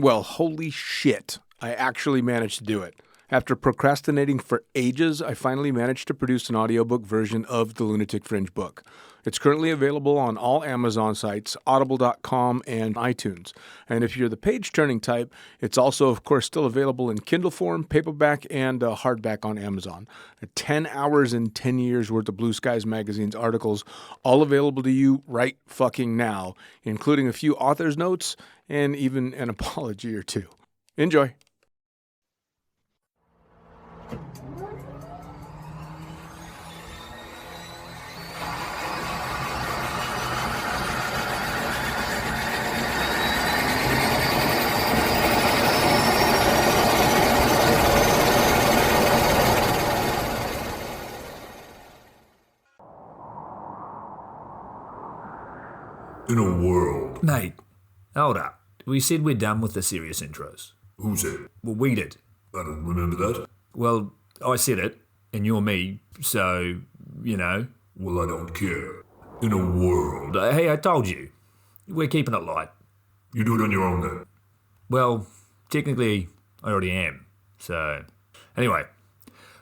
Well, holy shit. I actually managed to do it. After procrastinating for ages, I finally managed to produce an audiobook version of the Lunatic Fringe book. It's currently available on all Amazon sites, audible.com, and iTunes. And if you're the page-turning type, it's also, of course, still available in Kindle form, paperback, and hardback on Amazon. 10 hours and 10 years worth of Blue Skies Magazine's articles, all available to you right fucking now, including a few author's notes and even an apology or two. Enjoy. In a world. Mate, hold up. We said we're done with the serious intros. Who said? Well, we did. I don't remember that. Well, I said it, and you're me, so, you know. Well, I don't care. In a world. Hey, I told you. We're keeping it light. You do it on your own then. Well, technically, I already am. So, anyway.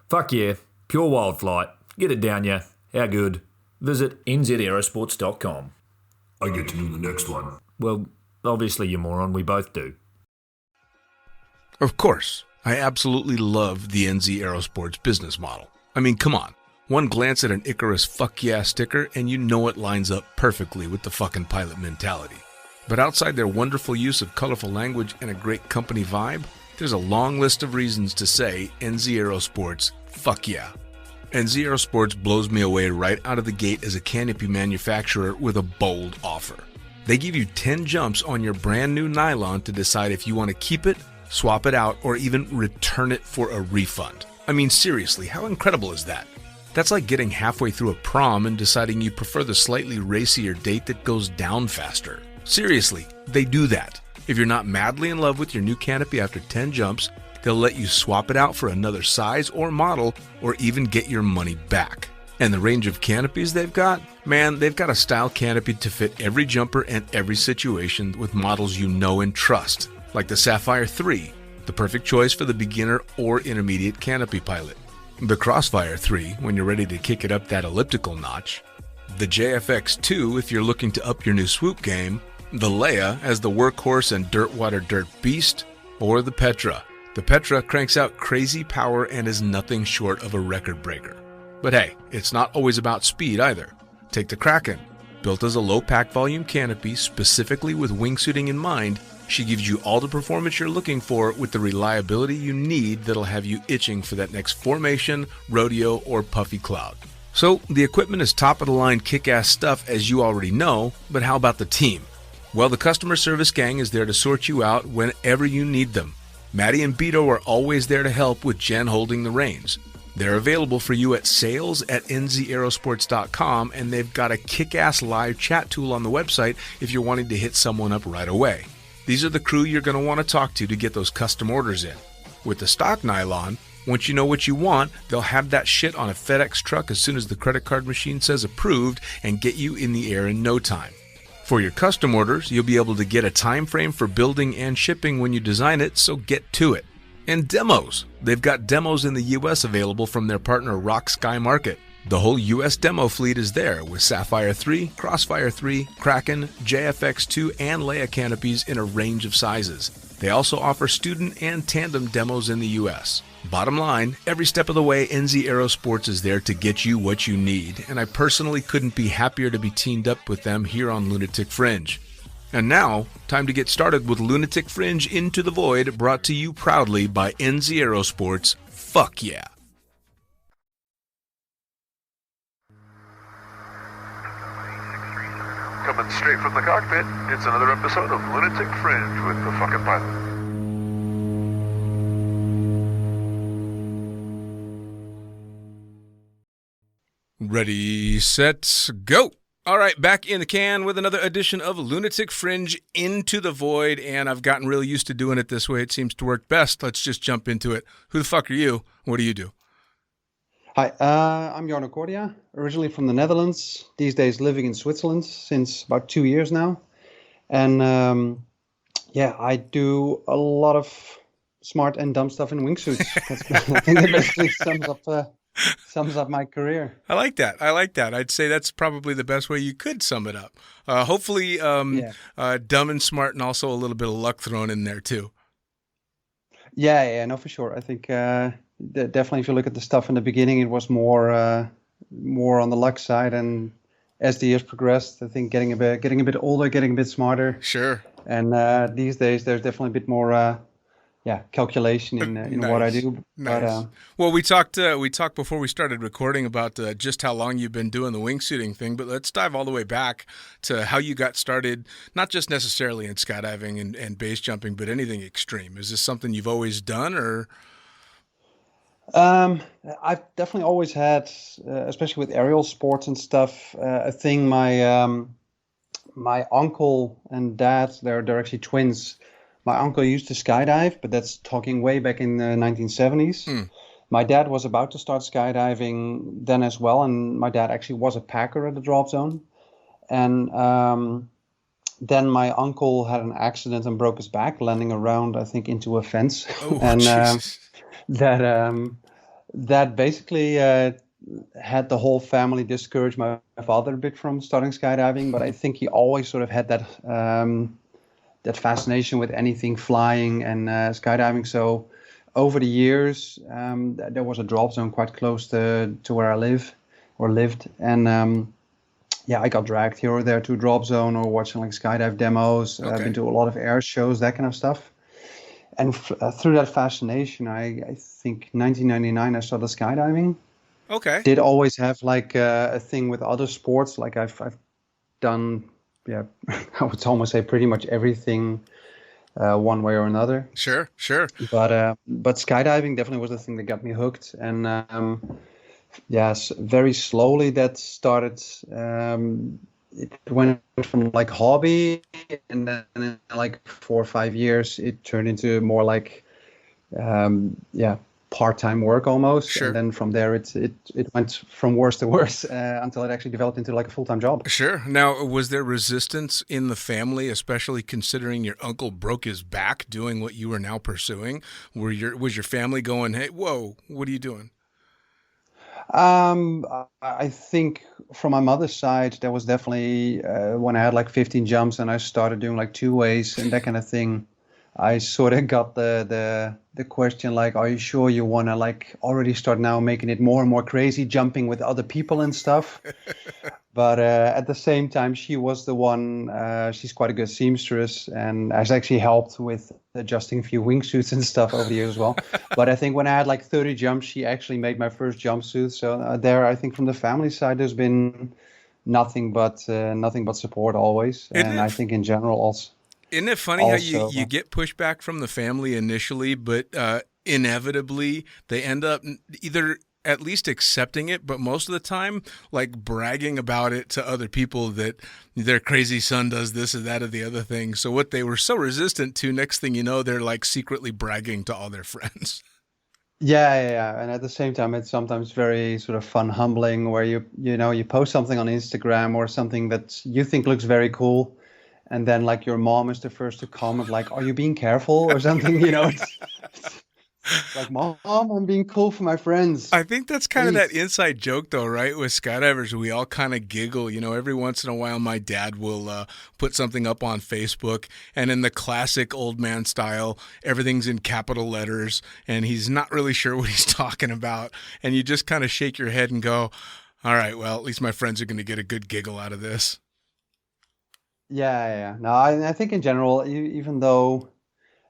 Fuck yeah. Pure wild flight. Get it down ya. How good? Visit nzaerosports.com. I get to do the next one. Well, obviously, you moron. We both do. Of course. I absolutely love the NZ Aerosports business model. I mean, come on. One glance at an Icarus fuck yeah sticker and you know it lines up perfectly with the fucking pilot mentality. But outside their wonderful use of colorful language and a great company vibe, there's a long list of reasons to say NZ Aerosports fuck yeah. NZ Aerosports blows me away right out of the gate as a canopy manufacturer with a bold offer. They give you 10 jumps on your brand new nylon to decide if you want to keep it, swap it out, or even return it for a refund. I mean, seriously, how incredible is that? That's like getting halfway through a prom and deciding you prefer the slightly racier date that goes down faster. Seriously, they do that. If you're not madly in love with your new canopy after 10 jumps, they'll let you swap it out for another size or model, or even get your money back. And the range of canopies they've got? Man, they've got a style canopy to fit every jumper and every situation with models you know and trust, like the Sapphire 3, the perfect choice for the beginner or intermediate canopy pilot. The Crossfire 3, when you're ready to kick it up that elliptical notch. The JFX 2, if you're looking to up your new swoop game. The Leia as the workhorse and dirtwater dirt beast. Or the Petra. The Petra cranks out crazy power and is nothing short of a record breaker. But hey, it's not always about speed either. Take the Kraken. Built as a low pack volume canopy specifically with wingsuiting in mind, she gives you all the performance you're looking for with the reliability you need that'll have you itching for that next formation, rodeo, or puffy cloud. So the equipment is top of the line kick-ass stuff as you already know, but how about the team? Well, the customer service gang is there to sort you out whenever you need them. Maddie and Beto are always there to help with Jen holding the reins. They're available for you at sales@nzaerosports.com, and they've got a kick-ass live chat tool on the website if you're wanting to hit someone up right away. These are the crew you're going to want to talk to get those custom orders in. With the stock nylon, once you know what you want, they'll have that shit on a FedEx truck as soon as the credit card machine says approved and get you in the air in no time. For your custom orders, you'll be able to get a time frame for building and shipping when you design it, so get to it. And demos. They've got demos in the US available from their partner Rock Sky Market. The whole US demo fleet is there with Sapphire 3, Crossfire 3, Kraken, JFX2, and Leia canopies in a range of sizes. They also offer student and tandem demos in the US. Bottom line, every step of the way, NZ Aerosports is there to get you what you need, and I personally couldn't be happier to be teamed up with them here on Lunatic Fringe. And now, time to get started with Lunatic Fringe Into the Void, brought to you proudly by NZ Aerosports. Fuck yeah. Coming straight from the cockpit, it's another episode of Lunatic Fringe with the fucking pilot. Ready, set, go! All right, back in the can with another edition of Lunatic Fringe Into the Void, and I've gotten really used to doing it this way. It seems to work best. Let's just jump into it. Who the fuck are you? What do you do? Hi, I'm Jarno Cordia, originally from the Netherlands, these days living in Switzerland since about 2 years now. And Yeah, I do a lot of smart and dumb stuff in wingsuits. I think that basically sums up my career. I like that. I like that. I'd say that's probably the best way you could sum it up. Hopefully, Yeah. dumb and smart, and also a little bit of luck thrown in there too. Yeah, no, for sure. I think definitely if you look at the stuff in the beginning, it was more on the luck side, and as the years progressed, I think getting a bit older, getting a bit smarter, Sure. and these days there's definitely a bit more calculation in what I Nice. do. But Nice. Well, we talked before we started recording about just how long you've been doing the wingsuiting thing, but let's dive all the way back to how you got started, not just necessarily in skydiving and base jumping, but anything extreme. Is this something you've always done, or? um, I've definitely always had, especially with aerial sports and stuff, a thing. My uncle and dad, they're actually twins. My uncle used to skydive, but that's talking way back in the 1970s. Hmm. My dad was about to start skydiving then as well, and my dad actually was a packer at the drop zone. And then my uncle had an accident and broke his back, landing around, I think, into a fence. Oh, And Jesus. that basically had the whole family discourage my father a bit from starting skydiving. But I think he always sort of had that fascination with anything flying and skydiving. So over the years, there was a drop zone quite close to where I lived, and I got dragged here or there to a drop zone or watching like skydive demos. I've Okay. been to a lot of air shows, that kind of stuff. And through that fascination, I think 1999 I started skydiving. Okay. Did always have like a thing with other sports. Like I've done, yeah, I would almost say pretty much everything one way or another. Sure. Sure. But skydiving definitely was the thing that got me hooked. And yes, very slowly that started. It went from like hobby, and then in like 4 or 5 years, it turned into more like part-time work almost. Sure. And then from there, it went from worse to worse until it actually developed into like a full-time job. Sure. Now, was there resistance in the family, especially considering your uncle broke his back doing what you were now pursuing? Was your family going, "Hey, whoa, what are you doing?" I think from my mother's side, there was definitely when I had like 15 jumps and I started doing like two ways and that kind of thing. I sort of got the question like, are you sure you want to like already start now making it more and more crazy, jumping with other people and stuff? But at the same time, she was the one. She's quite a good seamstress, and has actually helped with adjusting a few wingsuits and stuff over the years as well. But I think when I had like 30 jumps, she actually made my first jumpsuit. So there, I think from the family side, there's been nothing but support always, Isn't and it I think in general also. Isn't it funny how you, Also, you get pushback from the family initially, but inevitably they end up either at least accepting it, but most of the time, like bragging about it to other people that their crazy son does this or that or the other thing. So what they were so resistant to, next thing you know, they're like secretly bragging to all their friends. yeah. And at the same time, it's sometimes very sort of fun, humbling, where you post something on Instagram or something that you think looks very cool, and then like your mom is the first to comment, like, "Are you being careful?" or something. It's like, "Mom, I'm being cool for my friends." I think that's kind of that Please. inside joke, though, right? With skydivers, we all kind of giggle. Every once in a while, my dad will put something up on Facebook, and in the classic old man style, everything's in capital letters, and he's not really sure what he's talking about. And you just kind of shake your head and go, all right, well, at least my friends are going to get a good giggle out of this. Yeah. No, I think in general, even though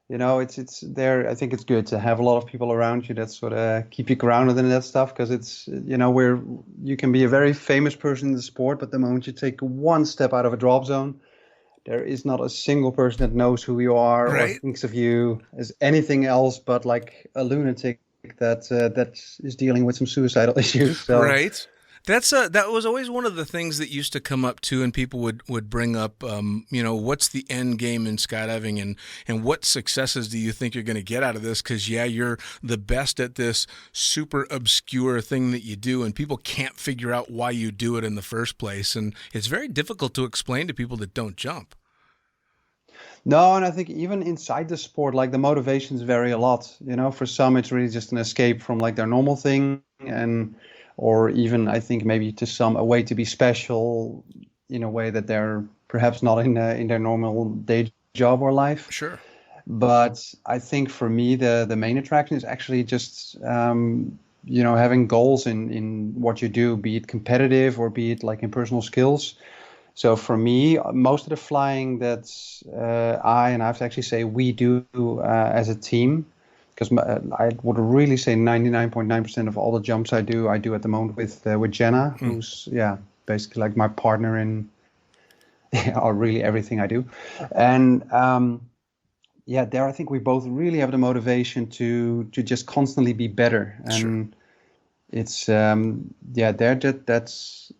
it's there. I think it's good to have a lot of people around you that sort of keep you grounded in that stuff, because it's you can be a very famous person in the sport, but the moment you take one step out of a drop zone, there is not a single person that knows who you are or Right? thinks of you as anything else but like a lunatic that is dealing with some suicidal issues. So Right. That was always one of the things that used to come up too, and people would bring up, what's the end game in skydiving, and what successes do you think you're going to get out of this? Because you're the best at this super obscure thing that you do, and people can't figure out why you do it in the first place, and it's very difficult to explain to people that don't jump. No, and I think even inside the sport, like the motivations vary a lot. You know, for some it's really just an escape from like their normal thing, and or even I think maybe to some a way to be special in a way that they're perhaps not in their normal day job or life. Sure. But I think for me the main attraction is actually just you know, having goals in what you do, be it competitive or be it like in personal skills. So for me, most of the flying that I have to actually say we do as a team, because I would really say 99.9% of all the jumps I do at the moment with Jenna, who's basically like my partner in or really everything I do, and there I think we both really have the motivation to just constantly be better, and Sure. it's that's.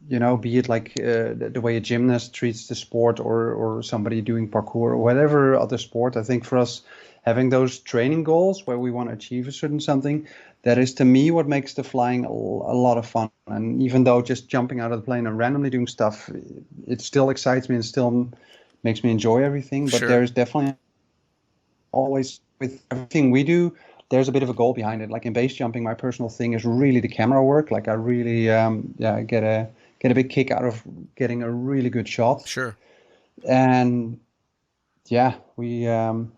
You know, be it like the way a gymnast treats the sport or somebody doing parkour or whatever other sport. I think for us, having those training goals where we want to achieve a certain something, that is to me what makes the flying a lot of fun. And even though just jumping out of the plane and randomly doing stuff, it still excites me and still makes me enjoy everything. But Sure. there's definitely always, with everything we do, there's a bit of a goal behind it. Like in base jumping, my personal thing is really the camera work. Like I really get a big kick out of getting a really good shot. Sure. And we and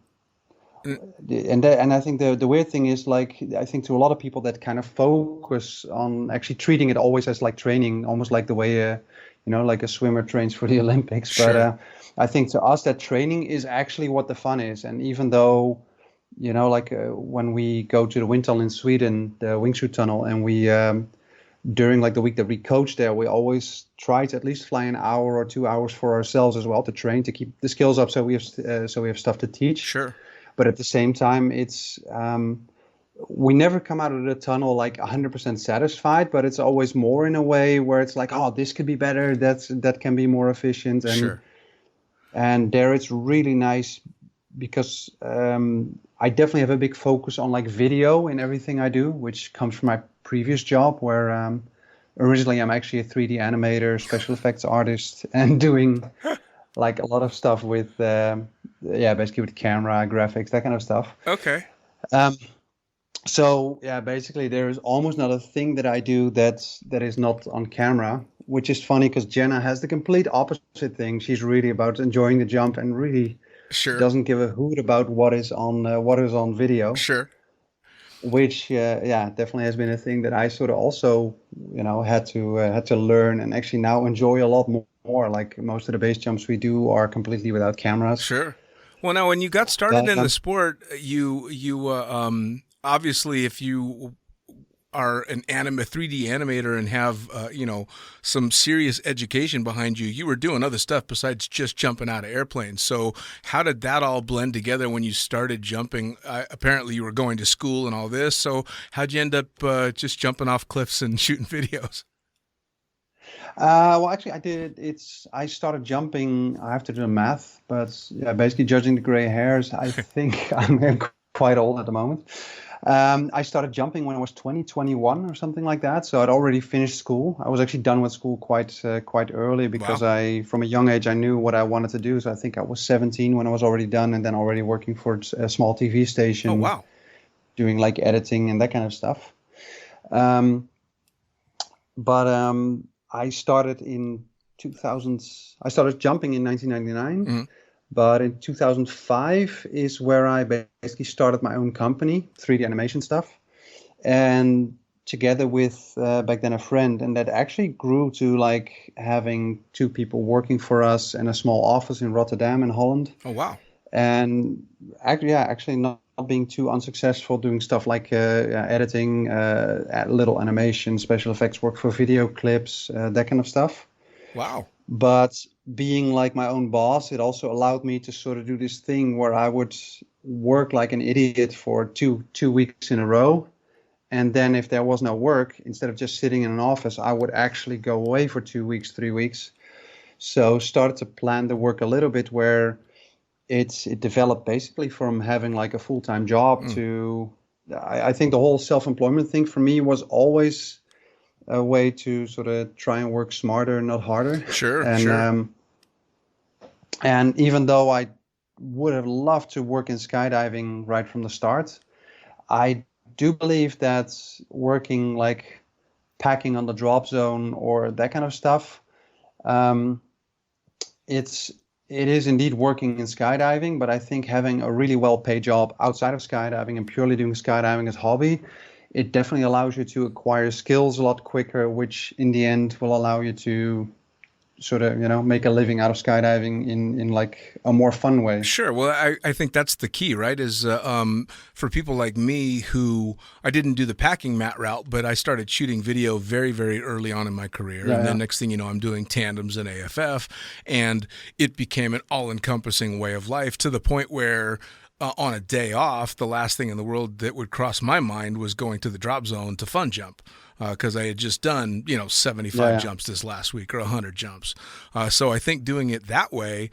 I think the weird thing is, like, I think to a lot of people that kind of focus on actually treating it always as like training, almost like the way like a swimmer trains for the Olympics. Sure. But I think to us that training is actually what the fun is. And even though like when we go to the wind tunnel in Sweden, the wingsuit tunnel, and we during like the week that we coach there, we always try to at least fly an hour or 2 hours for ourselves as well to train, to keep the skills up, so we have stuff to teach. Sure. But at the same time, it's we never come out of the tunnel like 100% satisfied, but it's always more in a way where it's like, oh, this could be better, that can be more efficient, and Sure. and there it's really nice because I definitely have a big focus on like video in everything I do, which comes from my previous job where originally I'm actually a 3D animator, special effects artist, and doing like a lot of stuff with basically with camera, graphics, that kind of stuff. Okay. So basically there is almost not a thing that I do that is not on camera, which is funny because Jenna has the complete opposite thing. She's really about enjoying the jump and really Sure. doesn't give a hoot about what is on video. Sure. Which definitely has been a thing that I sort of also had to learn and actually now enjoy a lot more. Like most of the base jumps we do are completely without cameras. Sure. Well, now when you got started in the sport, you obviously, if you are a 3D animator and have some serious education behind you, you were doing other stuff besides just jumping out of airplanes. So how did that all blend together when you started jumping? Apparently you were going to school and all this. So how'd you end up just jumping off cliffs and shooting videos? Well, actually, I started jumping. I have to do the math, but basically judging the gray hairs, I think I'm quite old at the moment. I started jumping when I was 21 or something like that. So I'd already finished school. I was actually done with school quite early because Wow. from a young age, I knew what I wanted to do. So I think I was 17 when I was already done, and then already working for a small TV station. Oh, wow. Doing like editing and that kind of stuff. I started in 2000. I started jumping in 1999. Mm-hmm. But in 2005 is where I basically started my own company, 3D animation stuff, and together with back then a friend, and that actually grew to like having 2 people working for us and a small office in Rotterdam in Holland. Oh, wow. And actually not being too unsuccessful doing stuff like editing, little animation, special effects work for video clips, that kind of stuff. Wow. But being like my own boss, it also allowed me to sort of do this thing where I would work like an idiot for two weeks in a row. And then if there was no work, instead of just sitting in an office, I would actually go away for 2 weeks, 3 weeks. So started to plan the work a little bit where it developed basically from having like a full-time job to, I think the whole self-employment thing for me was always a way to sort of try and work smarter, not harder. Sure, And sure. And even though I would have loved to work in skydiving right from the start, I do believe that working like packing on the drop zone or that kind of stuff, um, it is indeed working in skydiving, but I think having a really well-paid job outside of skydiving and purely doing skydiving as hobby, it definitely allows you to acquire skills a lot quicker, which in the end will allow you to sort of, make a living out of skydiving in like a more fun way. Sure. Well, I think that's the key, right? Is for people like me who I didn't do the packing mat route, but I started shooting video very, very early on in my career. Yeah, and then yeah. next thing you know, I'm doing tandems and AFF, and it became an all-encompassing way of life to the point where on a day off, the last thing in the world that would cross my mind was going to the drop zone to fun jump. Because I had just done, 75 jumps this last week or 100 jumps. So I think doing it that way,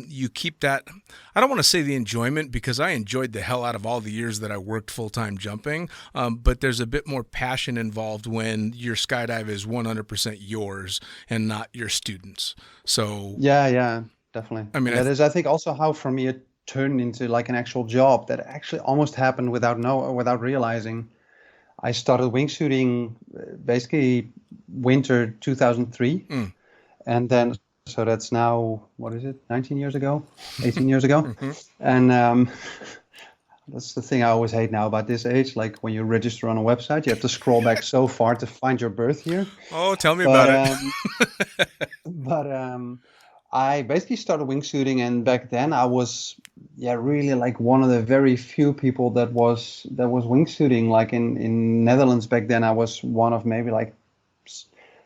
you keep that, I don't want to say the enjoyment because I enjoyed the hell out of all the years that I worked full-time jumping, but there's a bit more passion involved when your skydive is 100% yours and not your students. So Yeah, definitely. I mean, that is, I think, also how for me it turned into like an actual job that actually almost happened without realizing. I started wingsuiting basically winter 2003. And then, so that's now, what is it, 19 years ago, 18 years ago? And that's the thing I always hate now about this age. Like when you register on a website, you have to scroll back so far to find your birth year. Oh, tell me about it. But I basically started wingsuiting, and back then I was, really like one of the very few people that was wingsuiting. Like in Netherlands back then, I was one of maybe like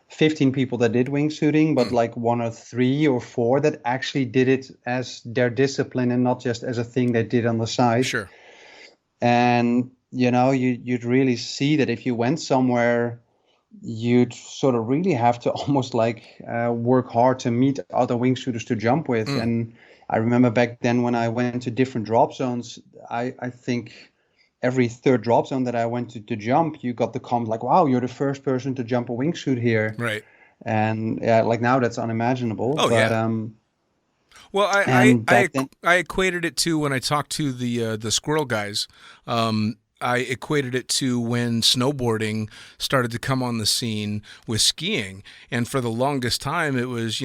15 people that did wingsuiting, but like 1 or 3 or 4 that actually did it as their discipline and not just as a thing they did on the side. Sure. And you'd really see that if you went somewhere, you'd sort of really have to almost like work hard to meet other wingsuiters to jump with. And I remember back then when I went to different drop zones, I think every third drop zone that I went to jump, you got the comment like, wow, you're the first person to jump a wingsuit here. Right. And like now that's unimaginable. Oh, but, yeah. Well, I equated it to when I talked to the squirrel guys. I equated it to when snowboarding started to come on the scene with skiing. And for the longest time, it was,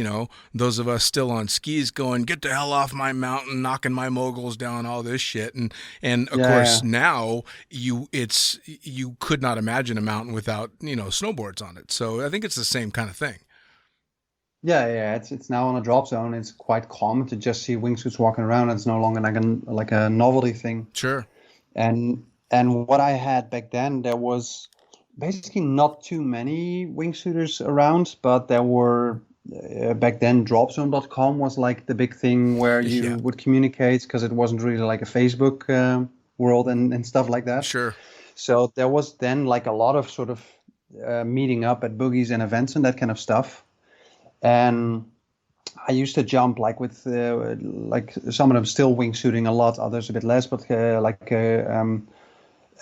those of us still on skis going, get the hell off my mountain, knocking my moguls down, all this shit. And of course, now you could not imagine a mountain without, snowboards on it. So I think it's the same kind of thing. Yeah. It's now on a drop zone. It's quite common to just see wingsuits walking around. It's no longer like a novelty thing. Sure. And what I had back then, there was basically not too many wingsuiters around, but there were, back then, dropzone.com was like the big thing where you would communicate, because it wasn't really like a Facebook world and stuff like that. Sure. So there was then like a lot of sort of meeting up at boogies and events and that kind of stuff. And I used to jump like with like some of them still wingsuiting a lot, others a bit less, but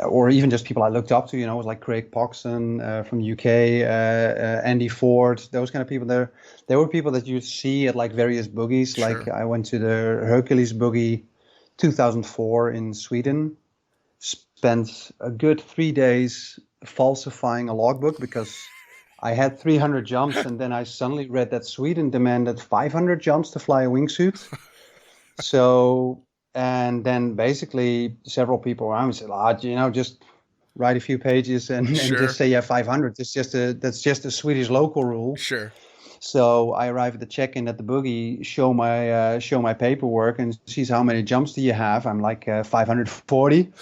or even just people I looked up to, it was like Craig Poxon from the UK, Andy Ford, those kind of people there. There were people that you'd see at like various boogies. Sure. Like I went to the Hercules boogie 2004 in Sweden, spent a good 3 days falsifying a logbook because I had 300 jumps, and then I suddenly read that Sweden demanded 500 jumps to fly a wingsuit. So... And then basically several people around me said, just write a few pages and just say, 500. That's just a Swedish local rule. Sure. So I arrive at the check-in at the boogie, show my paperwork, and sees how many jumps do you have. I'm like 540.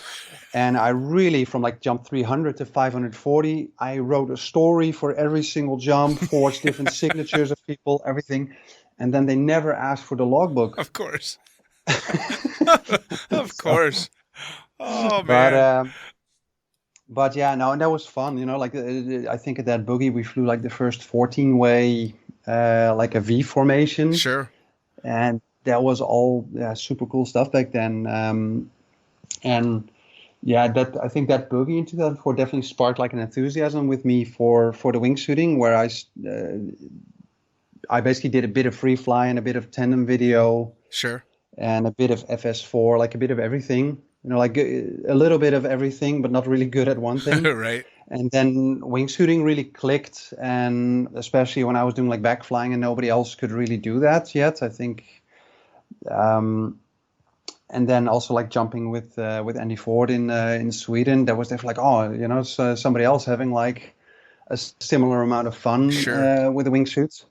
And I really, from like jump 300 to 540, I wrote a story for every single jump, forged different signatures of people, everything. And then they never asked for the logbook. Of course. Of course. Oh man. But yeah, no, and that was fun. Like I think at that boogie we flew like the first 14-way, like a V formation. Sure. And that was all super cool stuff back then. And yeah, I think that boogie in 2004 definitely sparked like an enthusiasm with me for the wingsuiting, where I I basically did a bit of free fly and a bit of tandem video Sure. and a bit of FS4, like a bit of everything. Like a little bit of everything, but not really good at one thing. Right. And then wingsuiting really clicked, and especially when I was doing like back flying and nobody else could really do that yet, I think. And then also like jumping with Andy Ford in Sweden, that was definitely like, so somebody else having like a similar amount of fun Sure. with the wingsuits.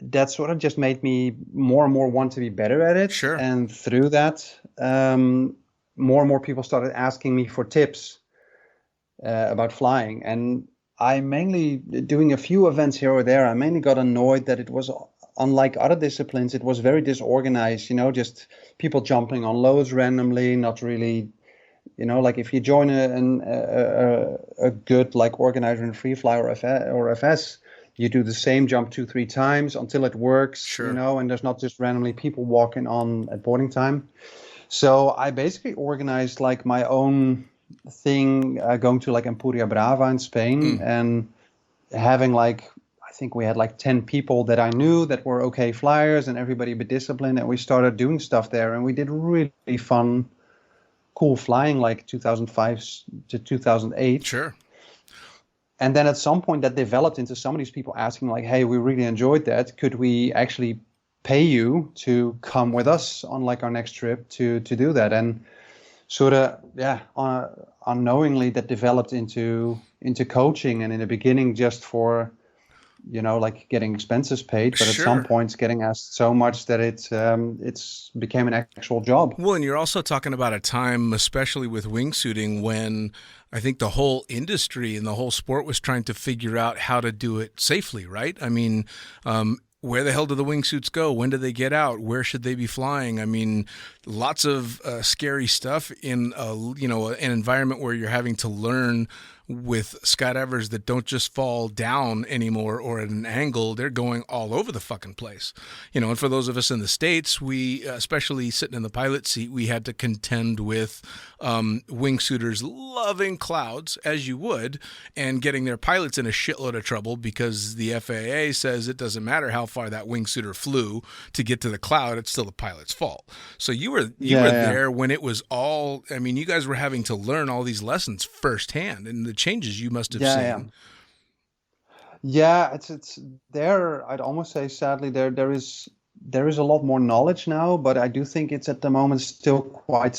That sort of just made me more and more want to be better at it. Sure. And through that, more and more people started asking me for tips about flying. And I mainly, doing a few events here or there, I mainly got annoyed that it was, unlike other disciplines, it was very disorganized, just people jumping on loads randomly, not really, like if you join a good like organizer in free fly or FS, you do the same jump 2-3 times until it works, Sure. and there's not just randomly people walking on at boarding time. So I basically organized like my own thing, going to like Empuria Brava in Spain and having like, I think we had like 10 people that I knew that were okay flyers and everybody a bit disciplined, and we started doing stuff there, and we did really fun, cool flying like 2005 to 2008. Sure. And then at some point that developed into some of these people asking like, hey, we really enjoyed that. Could we actually pay you to come with us on like our next trip to do that? And sort of, unknowingly that developed into coaching, and in the beginning just for, like getting expenses paid, but Sure. at some points getting asked so much that it's became an actual job. Well, and you're also talking about a time, especially with wingsuiting, when I think the whole industry and the whole sport was trying to figure out how to do it safely, right? I mean, where the hell do the wingsuits go? When do they get out? Where should they be flying? I mean, lots of scary stuff in an environment where you're having to learn with skydivers that don't just fall down anymore or at an angle. They're going all over the fucking place. And for those of us in the States, we, especially sitting in the pilot seat, we had to contend with wingsuiters loving clouds, as you would, and getting their pilots in a shitload of trouble because the FAA says it doesn't matter how far that wingsuiter flew to get to the cloud, it's still the pilot's fault. So you were there when it was all, I mean, you guys were having to learn all these lessons firsthand, and the changes you must have seen. Yeah, it's there. I'd almost say, sadly, there is a lot more knowledge now, but I do think it's at the moment still quite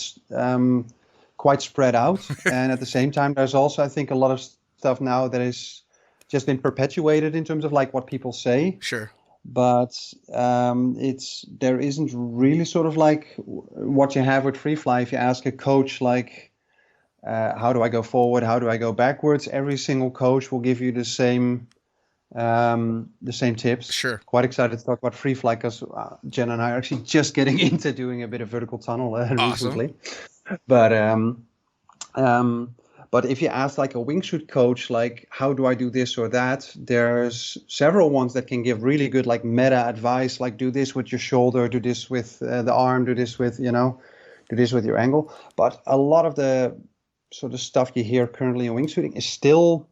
spread out. And at the same time, there's also, I think, a lot of stuff now that is just been perpetuated in terms of like what people say. Sure. But there isn't really sort of like what you have with free fly. If you ask a coach like, how do I go forward? How do I go backwards? Every single coach will give you the same tips. Sure. Quite excited to talk about free fly because Jen and I are actually just getting into doing a bit of vertical tunnel recently. But if you ask like a wingsuit coach, like how do I do this or that, there's several ones that can give really good like meta advice, like do this with your shoulder, do this with the arm, do this with do this with your angle. But a lot of the sort of stuff you hear currently in wingsuiting is still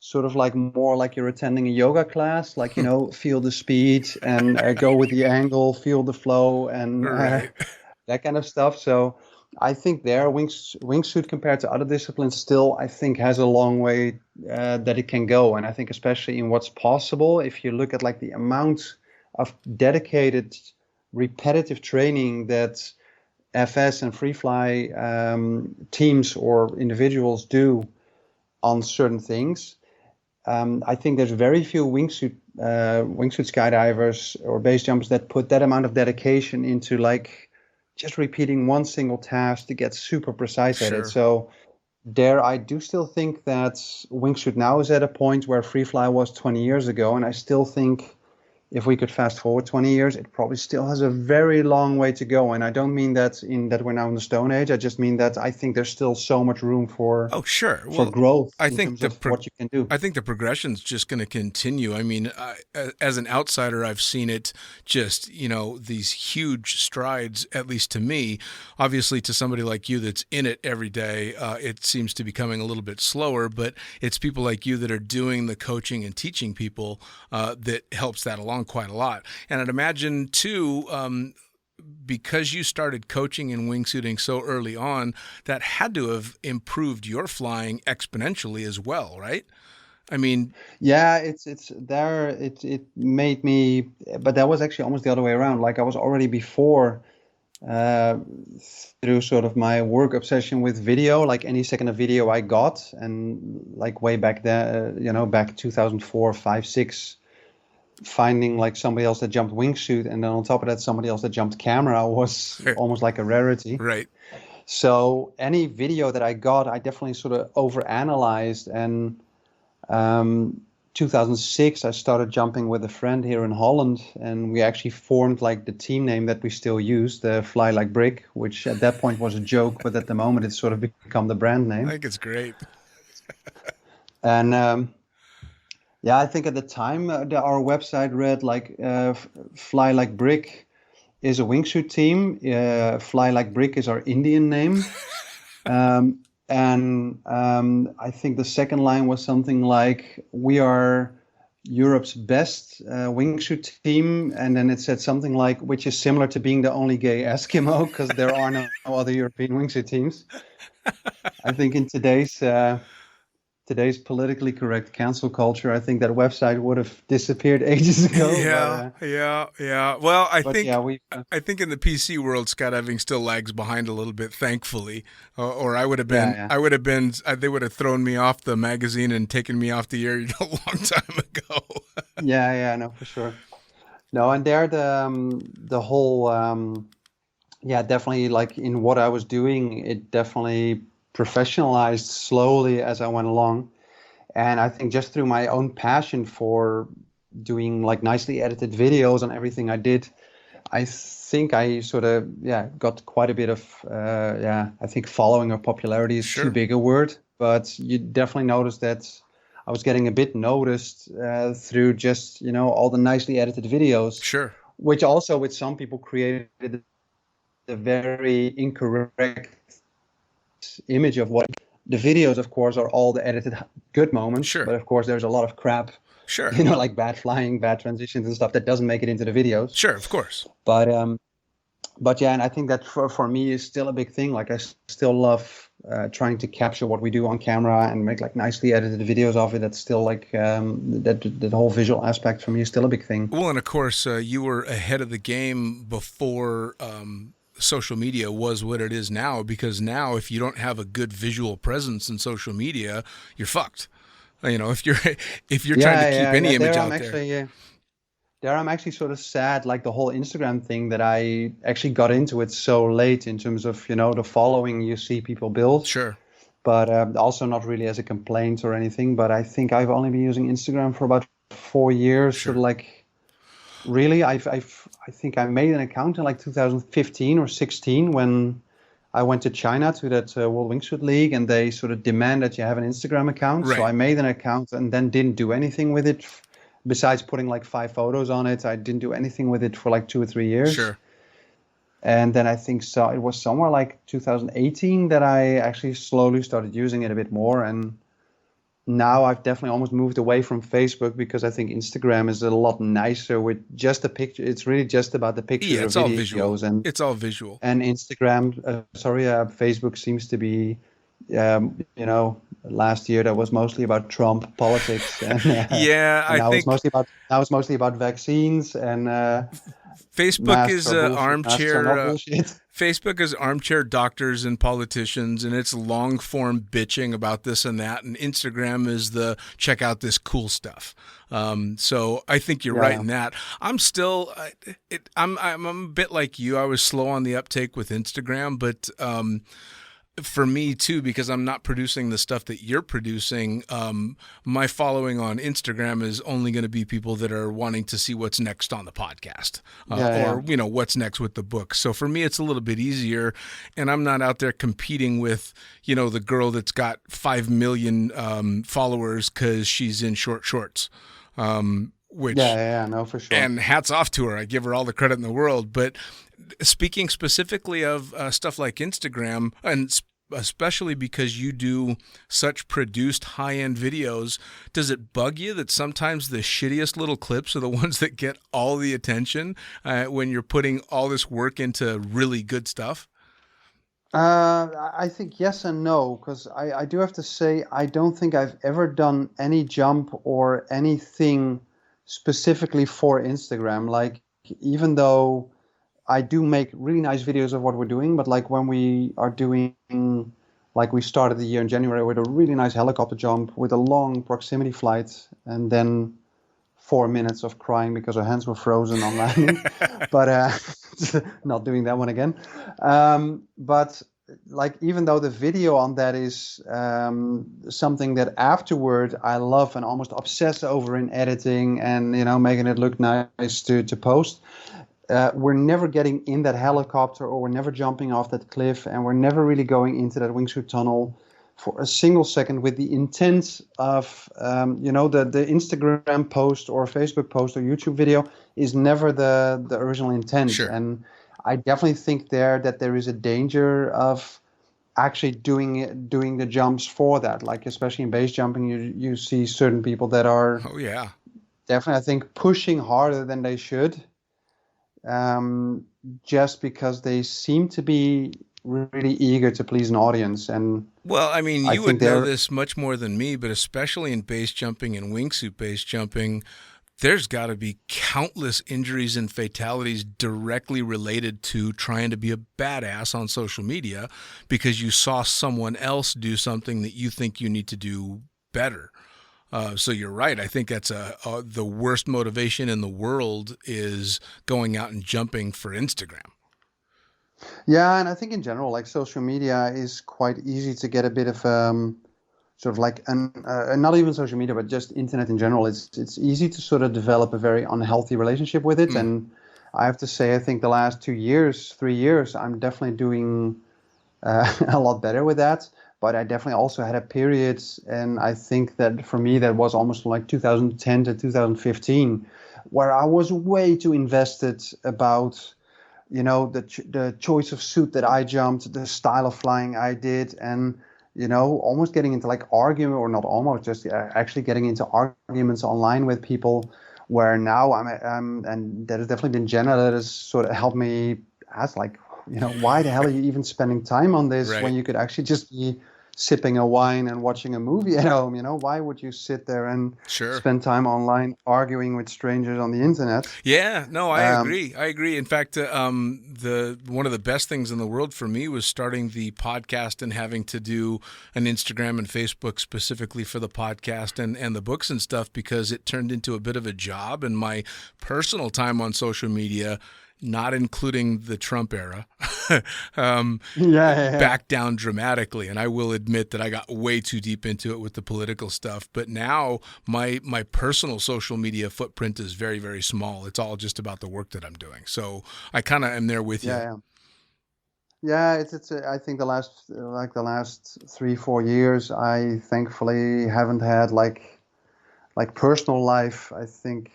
sort of like more like you're attending a yoga class, like, feel the speed and go with the angle, feel the flow and that kind of stuff. So I think wingsuit compared to other disciplines still, I think, has a long way that it can go. And I think especially in what's possible, if you look at like the amount of dedicated repetitive training that FS and free fly teams or individuals do on certain things, I think there's very few wingsuit skydivers or base jumpers that put that amount of dedication into like just repeating one single task to get super precise at it. So there, I do still think that wingsuit now is at a point where free fly was 20 years ago, and I still think if we could fast forward 20 years, it probably still has a very long way to go. And I don't mean that we're now in the Stone Age. I just mean that I think there's still so much room for Oh, sure. Well, growth I in think terms of what you can do. I think the progression's just going to continue. I mean, as an outsider, I've seen it just, these huge strides, at least to me. Obviously, to somebody like you that's in it every day, it seems to be coming a little bit slower, but it's people like you that are doing the coaching and teaching people that helps that along quite a lot. And I'd imagine, too, because you started coaching and wingsuiting so early on, that had to have improved your flying exponentially as well, right? I mean, yeah, it's there. It made me, but that was actually almost the other way around. Like I was already before, through sort of my work obsession with video. Like any second of video I got, and like way back there, back 2004, 5, 6. Finding like somebody else that jumped wingsuit, and then on top of that somebody else that jumped camera was almost like a rarity. Right. So any video that I got, I definitely sort of overanalyzed. And 2006 I started jumping with a friend here in Holland, and we actually formed like the team name that we still use, the Fly Like Brick, which at that point was a joke, but at the moment it's sort of become the brand name. I think it's great. And yeah, I think at the time our website read like Fly Like Brick is a wingsuit team. Fly Like Brick is our Indian name. And I think the second line was something like, we are Europe's best wingsuit team. And then it said something like, which is similar to being the only gay Eskimo, because there are no other European wingsuit teams. I think in today's politically correct cancel culture, I think that website would have disappeared ages ago. Yeah. Well, I think in the PC world, skydiving still lags behind a little bit, thankfully. Or I would have been, they would have thrown me off the magazine and taken me off the air a long time ago. No, for sure. No, and there the whole, definitely like in what I was doing, it definitely professionalized slowly as I went along. And I think just through my own passion for doing like nicely edited videos on everything I did, I think I sort of got quite a bit of I think following or popularity is too big a word, but you definitely notice that I was getting a bit noticed through just all the nicely edited videos. Sure. Which also with some people created a very incorrect image of what the videos, of course, are all the edited good moments. Sure. But of course, there's a lot of crap. Sure. Like bad flying, bad transitions and stuff that doesn't make it into the videos. Sure, of course. But yeah, and I think that for me is still a big thing. Like I still love trying to capture what we do on camera and make like nicely edited videos of it. That's still like that whole visual aspect for me is still a big thing. Well, and of course, you were ahead of the game before social media was what it is now, because now if you don't have a good visual presence in social media, you're fucked. If you're trying to keep any image out there. There I'm actually sort of sad, like the whole Instagram thing, that I actually got into it so late in terms of the following you see people build. Sure. But also not really as a complaint or anything. But I think I've only been using Instagram for about 4 years. Sure. Sort of like, really, I think I made an account in like 2015 or 16 when I went to China to that World Wingsuit League, and they sort of demand that you have an Instagram account. Right. So I made an account and then didn't do anything with it. Besides putting like 5 photos on it, I didn't do anything with it for like 2 or 3 years. Sure. And then I think it was somewhere like 2018 that I actually slowly started using it a bit more. And now I've definitely almost moved away from Facebook, because I think Instagram is a lot nicer with just the picture. It's really just about the pictures. Yeah, it's or all videos, visual. and it's all visual. And Instagram, Facebook seems to be, last year that was mostly about Trump politics. And, now it's mostly about vaccines and. Facebook is armchair. Facebook is armchair doctors and politicians, and it's long form bitching about this and that. And Instagram is the check out this cool stuff. So I think you're right in that. I'm still, I'm a bit like you. I was slow on the uptake with Instagram, but For me too, because I'm not producing the stuff that you're producing. My following on Instagram is only going to be people that are wanting to see what's next on the podcast, or what's next with the book. So for me, it's a little bit easier, and I'm not out there competing with the girl that's got 5 million followers because she's in short shorts. Which no, for sure. And hats off to her. I give her all the credit in the world. But speaking specifically of stuff like Instagram, and especially because you do such produced high-end videos, does it bug you that sometimes the shittiest little clips are the ones that get all the attention when you're putting all this work into really good stuff? I think yes and no, because I do have to say I don't think I've ever done any jump or anything specifically for Instagram. Like, even though I do make really nice videos of what we're doing, but like when we are doing, like we started the year in January with a really nice helicopter jump with a long proximity flight, and then 4 minutes of crying because our hands were frozen on landing. But not doing that one again. But like, even though the video on that is something that afterward I love and almost obsess over in editing and making it look nice to post, we're never getting in that helicopter, or we're never jumping off that cliff, and we're never really going into that wingsuit tunnel for a single second with the intent of the Instagram post or Facebook post or YouTube video is never the original intent. Sure. And I definitely think that there is a danger of actually doing the jumps for that. Like, especially in base jumping, you see certain people that are definitely, I think, pushing harder than they should, just because they seem to be really eager to please an audience. And well, I mean, you would know this much more than me, but especially in base jumping and wingsuit base jumping, there's got to be countless injuries and fatalities directly related to trying to be a badass on social media because you saw someone else do something that you think you need to do better. So you're right. I think that's the worst motivation in the world is going out and jumping for Instagram. Yeah, and I think in general, like, social media is quite easy to get a bit of sort of like not even social media, but just internet in general. It's easy to sort of develop a very unhealthy relationship with it. And I have to say, I think the last 3 years, I'm definitely doing a lot better with that. But I definitely also had a period, and I think that for me that was almost like 2010 to 2015, where I was way too invested about the choice of suit that I jumped, the style of flying I did, and almost getting into like argument, or not almost, just actually getting into arguments online with people. Where now I'm and that has definitely been Jenna that has sort of helped me ask, like, why the hell are you even spending time on this when you could actually just be sipping a wine and watching a movie at home? Why would you sit there and spend time online arguing with strangers on the internet? Yeah, no, I agree. In fact, one of the best things in the world for me was starting the podcast and having to do an Instagram and Facebook specifically for the podcast and the books and stuff, because it turned into a bit of a job, and my personal time on social media, not including the Trump era, backed down dramatically. And I will admit that I got way too deep into it with the political stuff. But now my personal social media footprint is very, very small. It's all just about the work that I'm doing. So I kind of am there with you. Yeah, it's I think the last 3-4 years, I thankfully haven't had like personal life. I think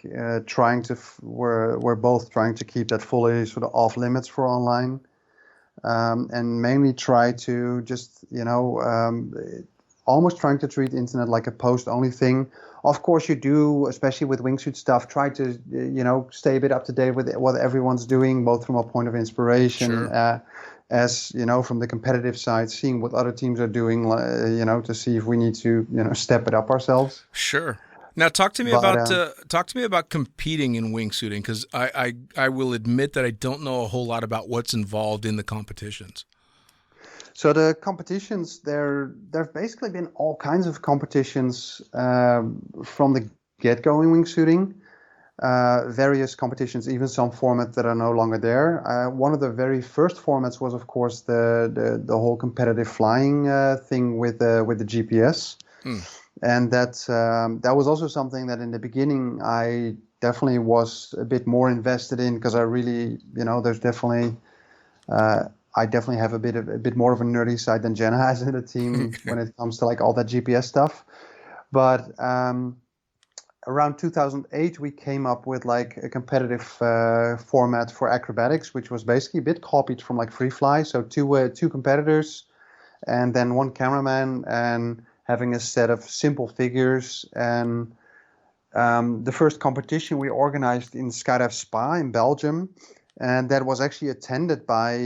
we're both trying to keep that fully sort of off limits for online, and mainly try to just almost trying to treat the internet like a post only thing. Of course you do, especially with wingsuit stuff, try to stay a bit up to date with what everyone's doing, both from a point of inspiration, as from the competitive side, seeing what other teams are doing, to see if we need to step it up ourselves. Sure. Now, talk to me about competing in wingsuiting, because I will admit that I don't know a whole lot about what's involved in the competitions. So the competitions, there've basically been all kinds of competitions from the get-go in wingsuiting. various competitions, even some formats that are no longer there. One of the very first formats was, of course, the whole competitive flying thing with the GPS, and that was also something that in the beginning I definitely was a bit more invested in, because I really, there's definitely. I definitely have a bit more of a nerdy side than Jenna has in the team when it comes to like all that GPS stuff. But around 2008, we came up with like a competitive format for acrobatics, which was basically a bit copied from like free fly. So two competitors, and then one cameraman, and having a set of simple figures. And the first competition we organized in Skydive Spa in Belgium. And that was actually attended by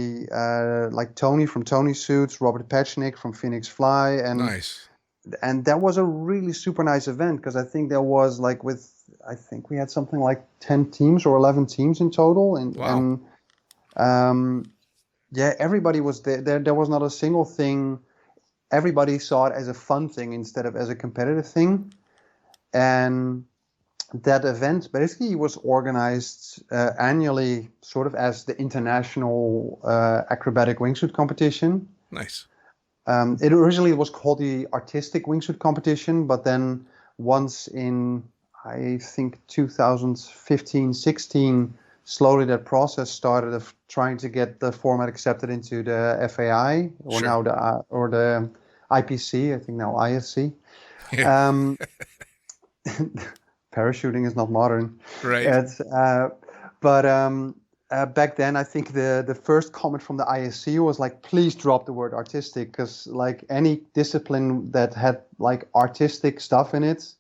like Tony from Tony Suits, Robert Pechnik from Phoenix Fly, and Nice. And that was a really super nice event, because I think there was like I think we had something like 10 teams or 11 teams in total, and Wow. yeah, everybody was there. There was not a single thing. Everybody saw it as a fun thing instead of as a competitive thing, and that event basically was organized annually, sort of as the international acrobatic wingsuit competition. Nice. It originally was called the artistic wingsuit competition, but then once in, I think, 2015-16, slowly that process started of trying to get the format accepted into the FAI, or Sure. now the IPC, I think now ISC. Parachuting is not modern. Right. Back then, I think the first comment from the ISC was like, please drop the word artistic, because like any discipline that had like artistic stuff in it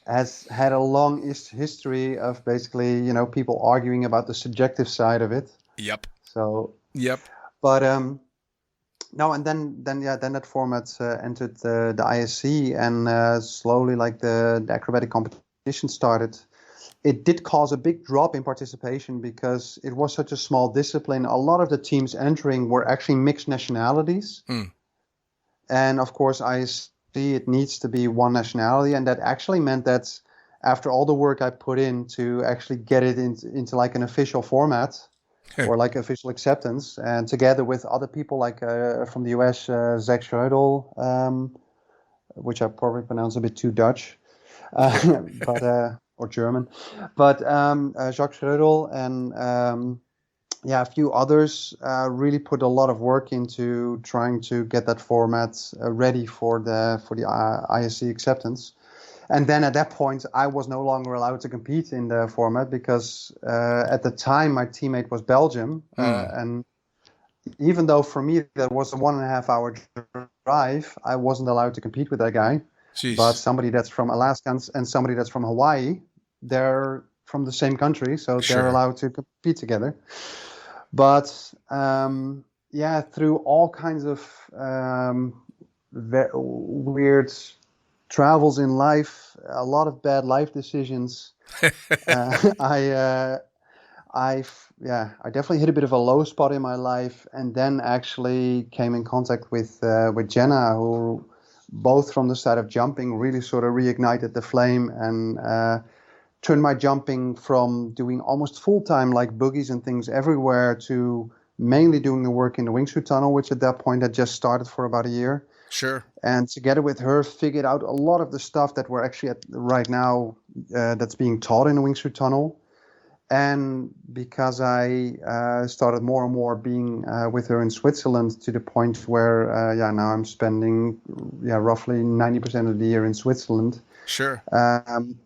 has had a long history of basically, people arguing about the subjective side of it. Yep. So, Yep. but no, and then that format entered the ISC, and slowly like the acrobatic competition started. It did cause a big drop in participation because it was such a small discipline. A lot of the teams entering were actually mixed nationalities. And of course, ISC, it needs to be one nationality. And that actually meant that after all the work I put in to actually get it into like an official format or like official acceptance, and together with other people like from the US, Zach Schroedel, which I probably pronounce a bit too Dutch, or German, but Jacques Schroedel and a few others really put a lot of work into trying to get that format ready for the ISC acceptance. And then at that point, I was no longer allowed to compete in the format because at the time my teammate was Belgium, and even though for me that was a 1.5 hour drive, I wasn't allowed to compete with that guy. Jeez. But somebody that's from Alaska and somebody that's from Hawaii, they're from the same country, so Sure. they're allowed to compete together. But through all kinds of weird travels in life, a lot of bad life decisions, I definitely hit a bit of a low spot in my life, and then actually came in contact with Jenna, who both from the side of jumping really sort of reignited the flame and turned my jumping from doing almost full-time like boogies and things everywhere to mainly doing the work in the wingsuit tunnel, which at that point had just started for about a year. Sure. And together with her, figured out a lot of the stuff that we're actually at right now that's being taught in the wingsuit tunnel. And because I started more and more being with her in Switzerland, to the point where now I'm spending roughly 90% of the year in Switzerland. Sure.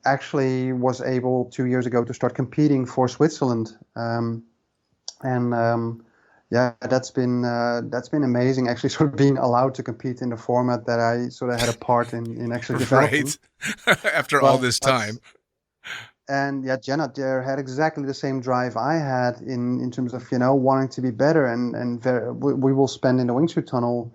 Actually was able 2 years ago to start competing for Switzerland. That's been amazing, actually, sort of being allowed to compete in the format that I sort of had a part in actually developing. Right. After all this time. And Jenna there had exactly the same drive I had in terms of wanting to be better, and we will spend in the wingsuit tunnel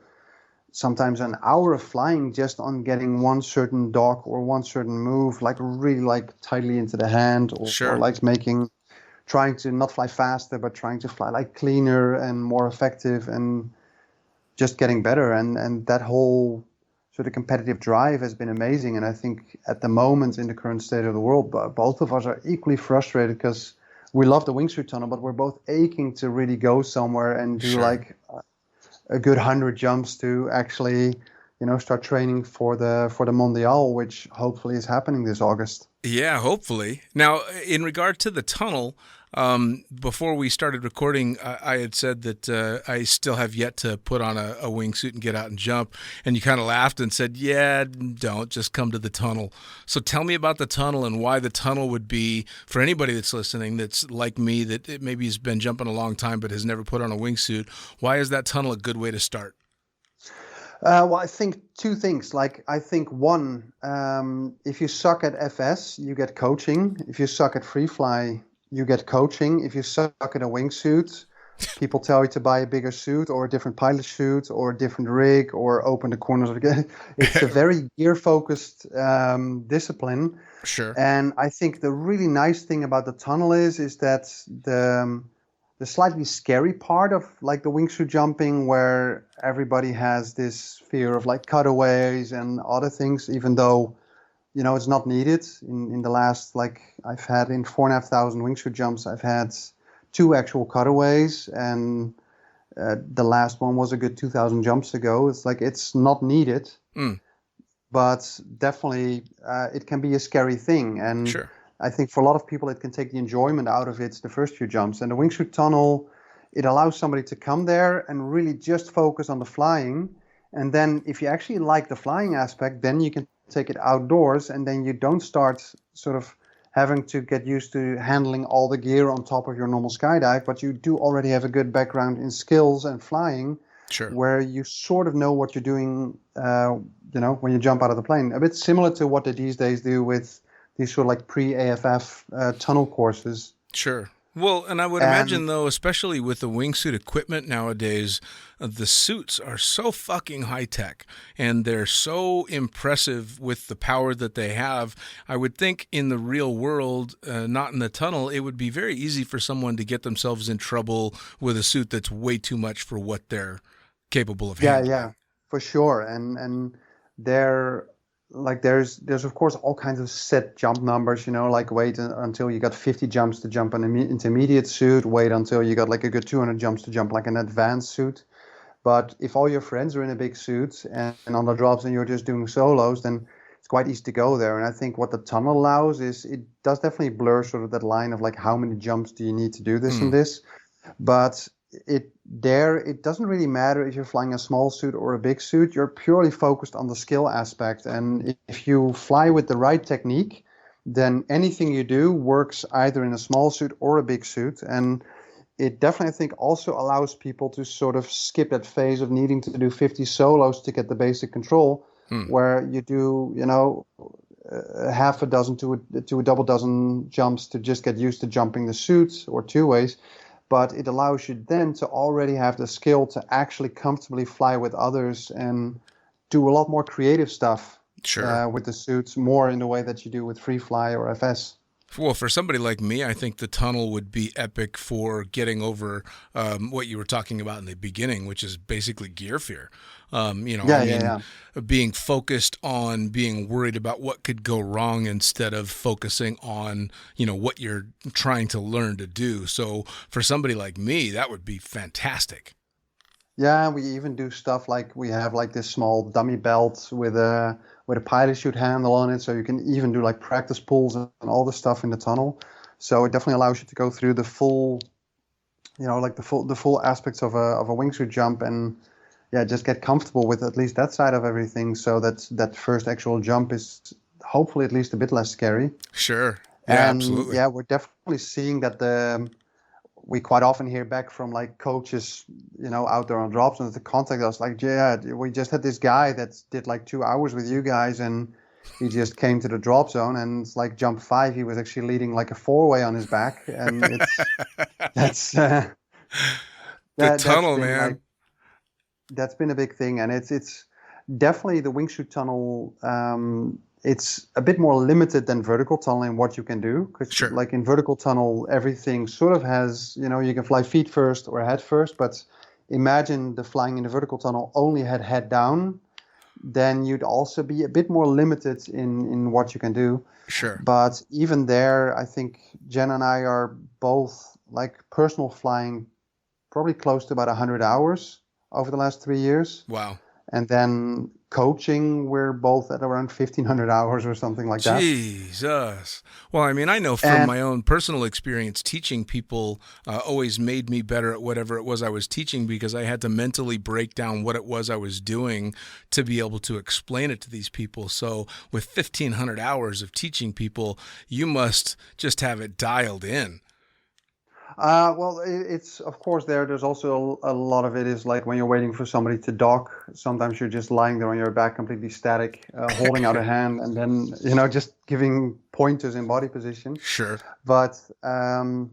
sometimes an hour of flying just on getting one certain dock or one certain move like really like tightly into the hand, or like trying to not fly faster but trying to fly like cleaner and more effective and just getting better, and that whole so the competitive drive has been amazing. And I think at the moment in the current state of the world, both of us are equally frustrated because we love the wingsuit tunnel, but we're both aching to really go somewhere and do like a good 100 jumps to actually, start training for the Mondial, which hopefully is happening this August. Yeah, hopefully. Now, in regard to the tunnel, before we started recording, I had said that I still have yet to put on a wingsuit and get out and jump. And you kind of laughed and said, yeah, don't, just come to the tunnel. So tell me about the tunnel and why the tunnel would be, for anybody that's listening that's like me, that it maybe has been jumping a long time but has never put on a wingsuit. Why is that tunnel a good way to start? Well, I think two things. Like, I think one, if you suck at FS, you get coaching. If you suck at free fly, you get coaching. If you suck at a wingsuit, people tell you to buy a bigger suit or a different pilot suit or a different rig or open the corners of the. It's a very gear-focused discipline. Sure. And I think the really nice thing about the tunnel is that the slightly scary part of like the wingsuit jumping, where everybody has this fear of like cutaways and other things, even though, it's not needed. In the last, like I've had in 4,500 wingsuit jumps, I've had 2 actual cutaways, and the last one was a good 2,000 jumps ago. It's like, it's not needed, but definitely it can be a scary thing. And sure. I think for a lot of people, it can take the enjoyment out of it the first few jumps. And the wingsuit tunnel, it allows somebody to come there and really just focus on the flying. And then if you actually like the flying aspect, then you can take it outdoors, and then you don't start sort of having to get used to handling all the gear on top of your normal skydive, but you do already have a good background in skills and flying, sure, where you sort of know what you're doing, when you jump out of the plane. A bit similar to what they these days do with these sort of like pre-AFF tunnel courses. Sure. Well, and I would imagine, though, especially with the wingsuit equipment nowadays, the suits are so fucking high-tech, and they're so impressive with the power that they have. I would think in the real world, not in the tunnel, it would be very easy for someone to get themselves in trouble with a suit that's way too much for what they're capable of handling. Yeah, for sure. And they're... like there's of course all kinds of set jump numbers, like wait until you got 50 jumps to jump an intermediate suit, wait until you got like a good 200 jumps to jump like an advanced suit. But if all your friends are in a big suit and on the drops and you're just doing solos, then it's quite easy to go there. And I think what the tunnel allows is it does definitely blur sort of that line of like how many jumps do you need to do this and this. But it doesn't really matter if you're flying a small suit or a big suit. You're purely focused on the skill aspect, and if you fly with the right technique, then anything you do works either in a small suit or a big suit. And it definitely, I think, also allows people to sort of skip that phase of needing to do 50 solos to get the basic control, where you do half a dozen to a double dozen jumps to just get used to jumping the suit or two ways. But it allows you then to already have the skill to actually comfortably fly with others and do a lot more creative stuff with the suits, more in the way that you do with free fly or FS. Well, for somebody like me, I think the tunnel would be epic for getting over what you were talking about in the beginning, which is basically gear fear. Being focused on being worried about what could go wrong instead of focusing on, what you're trying to learn to do. So for somebody like me, that would be fantastic. Yeah, we even do stuff like we have like this small dummy belt with a pilot chute handle on it, so you can even do like practice pulls and all the stuff in the tunnel. So it definitely allows you to go through the full, the full aspects of a wingsuit jump, and just get comfortable with at least that side of everything, so that first actual jump is hopefully at least a bit less scary. Sure. Yeah, and absolutely. Yeah, we're definitely seeing that we quite often hear back from like coaches, out there on drops, and they contact us like, we just had this guy that did like 2 hours with you guys, and he just came to the drop zone, and it's like jump 5, he was actually leading like a 4-way on his back, and that's the tunnel, man. That's been a big thing, and it's definitely the wingsuit tunnel. It's a bit more limited than vertical tunnel in what you can do. Because like in vertical tunnel, everything sort of has, you can fly feet first or head first. But imagine the flying in the vertical tunnel only had head down. then you'd also be a bit more limited in what you can do. Sure. But even there, I think Jen and I are both like personal flying probably close to about 100 hours over the last 3 years. Wow. And then coaching, we're both at around 1,500 hours or something like that. Jesus. Well, I mean, I know from my own personal experience, teaching people always made me better at whatever it was I was teaching, because I had to mentally break down what it was I was doing to be able to explain it to these people. So with 1,500 hours of teaching people, you must just have it dialed in. Well, it's of course there's also a lot of it is like when you're waiting for somebody to dock, sometimes you're just lying there on your back, completely static, holding out a hand, and then, just giving pointers in body position. Sure. But, and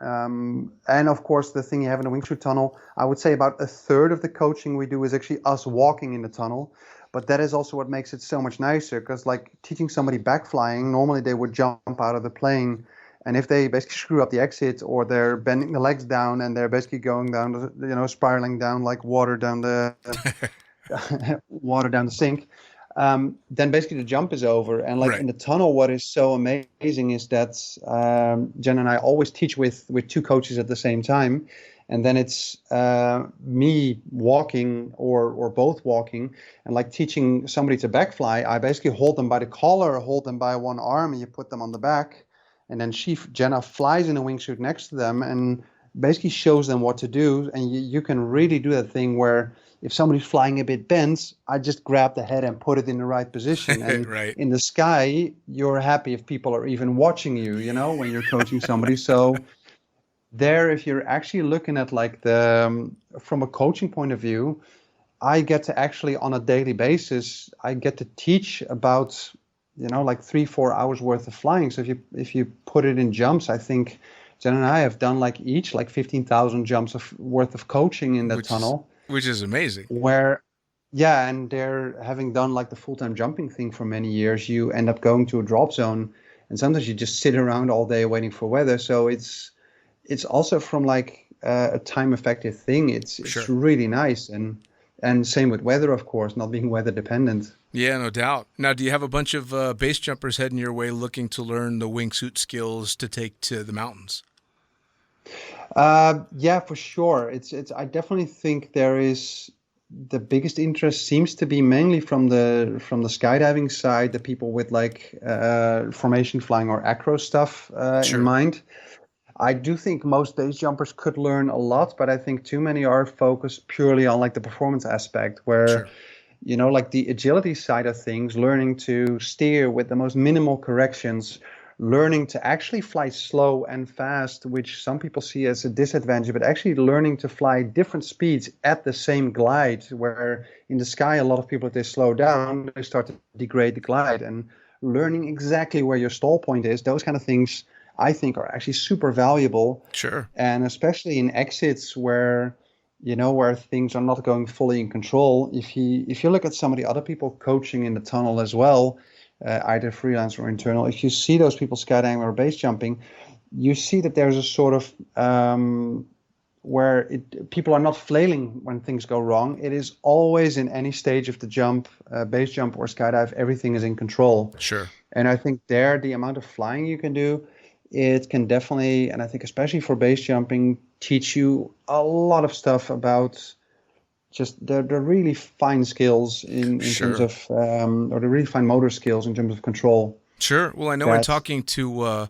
of course the thing you have in the wingsuit tunnel, I would say about a third of the coaching we do is actually us walking in the tunnel. But that is also what makes it so much nicer, because like teaching somebody back flying, normally they would jump out of the plane. And if they basically screw up the exit, or they're bending the legs down and they're basically going down, spiraling down like water down the sink, then basically the jump is over. And like in the tunnel, what is so amazing is that Jen and I always teach with two coaches at the same time. And then it's me walking or both walking, and like teaching somebody to backfly. I basically hold them by the collar, hold them by one arm, and you put them on the back. And then Jenna flies in a wingsuit next to them and basically shows them what to do. And you can really do that thing where if somebody's flying a bit bent, I just grab the head and put it in the right position. And in the sky, you're happy if people are even watching you, when you're coaching somebody. So there, if you're actually looking at like from a coaching point of view, I get to actually on a daily basis, I get to teach about like 3-4 hours worth of flying. So if you put it in jumps, I think Jen and I have done like each 15,000 jumps worth of coaching in that tunnel, which is amazing. And they're having done like the full-time jumping thing for many years. You end up going to a drop zone, and sometimes you just sit around all day waiting for weather. So it's also from like a time effective thing. It's really nice. And same with weather, of course, not being weather dependent. Yeah, no doubt. Now, do you have a bunch of base jumpers heading your way looking to learn the wingsuit skills to take to the mountains? Yeah, for sure. It's. I definitely think there is the biggest interest seems to be mainly from the skydiving side, the people with like formation flying or acro stuff in mind. I do think most base jumpers could learn a lot, but I think too many are focused purely on like the performance aspect, where like the agility side of things, learning to steer with the most minimal corrections, learning to actually fly slow and fast, which some people see as a disadvantage, but actually learning to fly different speeds at the same glide, where in the sky, a lot of people, if they slow down, they start to degrade the glide, and learning exactly where your stall point is, those kind of things I think are actually super valuable. Sure. And especially in exits where, where things are not going fully in control. If you look at some of the other people coaching in the tunnel as well, either freelance or internal, if you see those people skydiving or base jumping, you see that there's a sort of where people are not flailing when things go wrong. It is always in any stage of the jump, base jump or skydive, everything is in control. Sure. And I think there, the amount of flying you can do, it can definitely, and I think especially for base jumping, teach you a lot of stuff about just the really fine skills in terms of, or the really fine motor skills in terms of control. Sure. Well, I know in talking to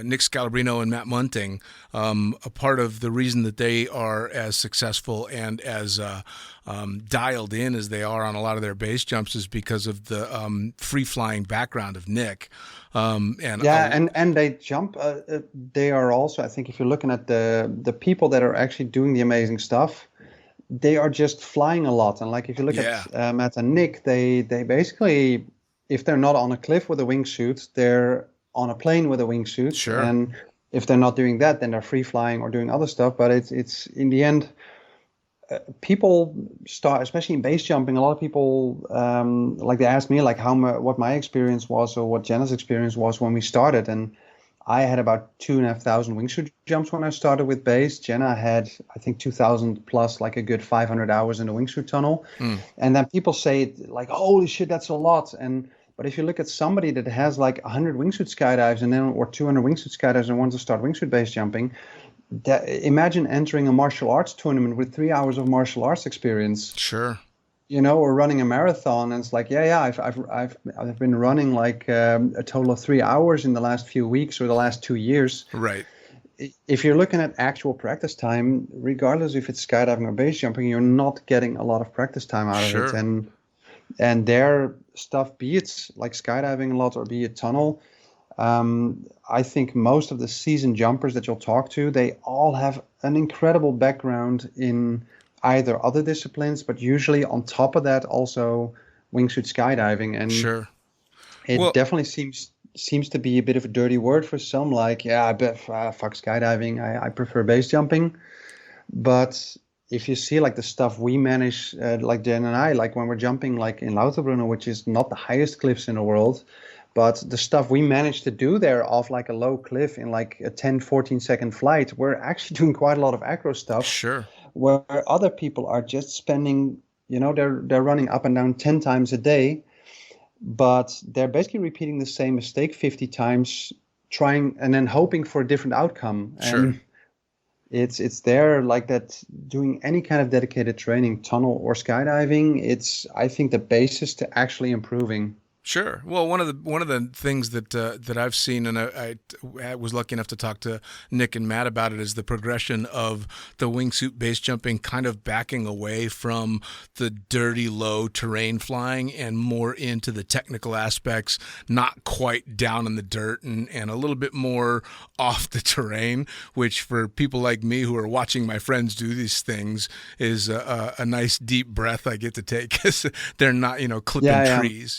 Nick Scalabrino and Matt Munting, a part of the reason that they are as successful and as dialed in as they are on a lot of their base jumps is because of the free-flying background of Nick. And they jump. They are also, I think, if you're looking at the people that are actually doing the amazing stuff, they are just flying a lot. And like if you look at Matt and Nick, they basically, if they're not on a cliff with a wingsuit, they're on a plane with a wingsuit. Sure. And if they're not doing that, then they're free flying or doing other stuff. But it's in the end, people start, especially in base jumping, a lot of people, like they asked me like what my experience was or what Jenna's experience was when we started. And I had about 2,500 wingsuit jumps when I started with base. Jenna had, I think, 2,000 plus, like a good 500 hours in the wingsuit tunnel. And then people say it like, holy shit, that's a lot. But if you look at somebody that has like 100 wingsuit skydives or 200 wingsuit skydives and wants to start wingsuit base jumping, imagine entering a martial arts tournament with 3 hours of martial arts experience. Sure. Or running a marathon, and it's like, I've been running like a total of 3 hours in the last few weeks or the last 2 years. Right. If you're looking at actual practice time, regardless if it's skydiving or base jumping, you're not getting a lot of practice time out of it. And their stuff, be it like skydiving a lot or be it tunnel, I think most of the seasoned jumpers that you'll talk to, they all have an incredible background in either other disciplines, but usually on top of that also wingsuit skydiving. And it definitely seems to be a bit of a dirty word for some, like, fuck skydiving, I prefer base jumping. But if you see like the stuff we manage, like Jen and I, like when we're jumping like in Lauterbrunnen, which is not the highest cliffs in the world, but the stuff we managed to do there off like a low cliff in like a 10-14 second flight, we're actually doing quite a lot of acro stuff. Sure. Where other people are just spending, they're running up and down 10 times a day, but they're basically repeating the same mistake 50 times, trying and then hoping for a different outcome. Sure. And it's there like that, doing any kind of dedicated training, tunnel or skydiving, it's, I think, the basis to actually improving. Sure. Well, one of the things that I've seen, and I was lucky enough to talk to Nick and Matt about it, is the progression of the wingsuit base jumping kind of backing away from the dirty, low terrain flying and more into the technical aspects, not quite down in the dirt and a little bit more off the terrain, which for people like me who are watching my friends do these things is a nice deep breath I get to take, because they're not, clipping trees,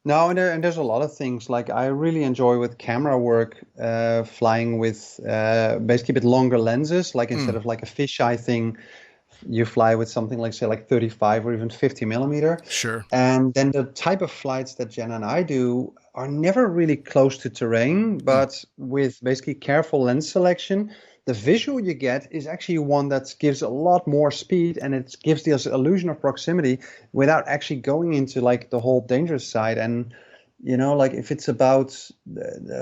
No, and there's a lot of things. Like I really enjoy with camera work, flying with basically a bit longer lenses. Like instead of like a fisheye thing, you fly with something like, say, like 35 or even 50 millimeter. Sure. And then the type of flights that Jen and I do are never really close to terrain, but with basically careful lens selection, the visual you get is actually one that gives a lot more speed, and it gives the illusion of proximity without actually going into like the whole dangerous side. And like if it's about,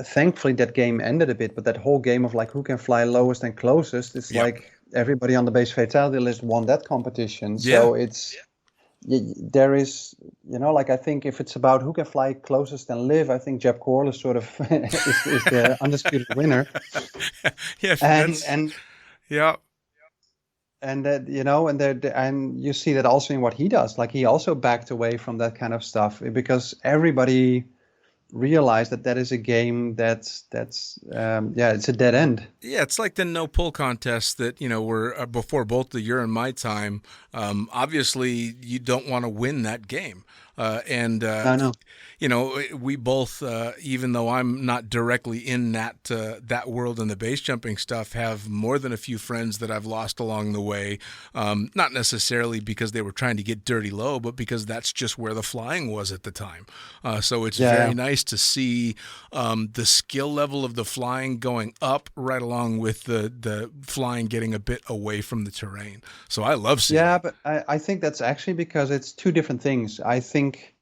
thankfully that game ended a bit, but that whole game of like who can fly lowest and closest, it's like everybody on the base fatality list won that competition. So it's there is, like I think if it's about who can fly closest and live, I think Jeb Corliss sort of is the undisputed winner. And that, and you see that also in what he does. Like he also backed away from that kind of stuff because everybody realized that is a game that's it's a dead end. Yeah, it's like the no pull contests that were before both your and my time. Obviously, you don't want to win that game. No. We both, even though I'm not directly in that world in the base jumping stuff, have more than a few friends that I've lost along the way. Not necessarily because they were trying to get dirty low, but because that's just where the flying was at the time. So it's very nice to see the skill level of the flying going up right along with the flying getting a bit away from the terrain. So I love seeing it. But I think that's actually because it's two different things. I think,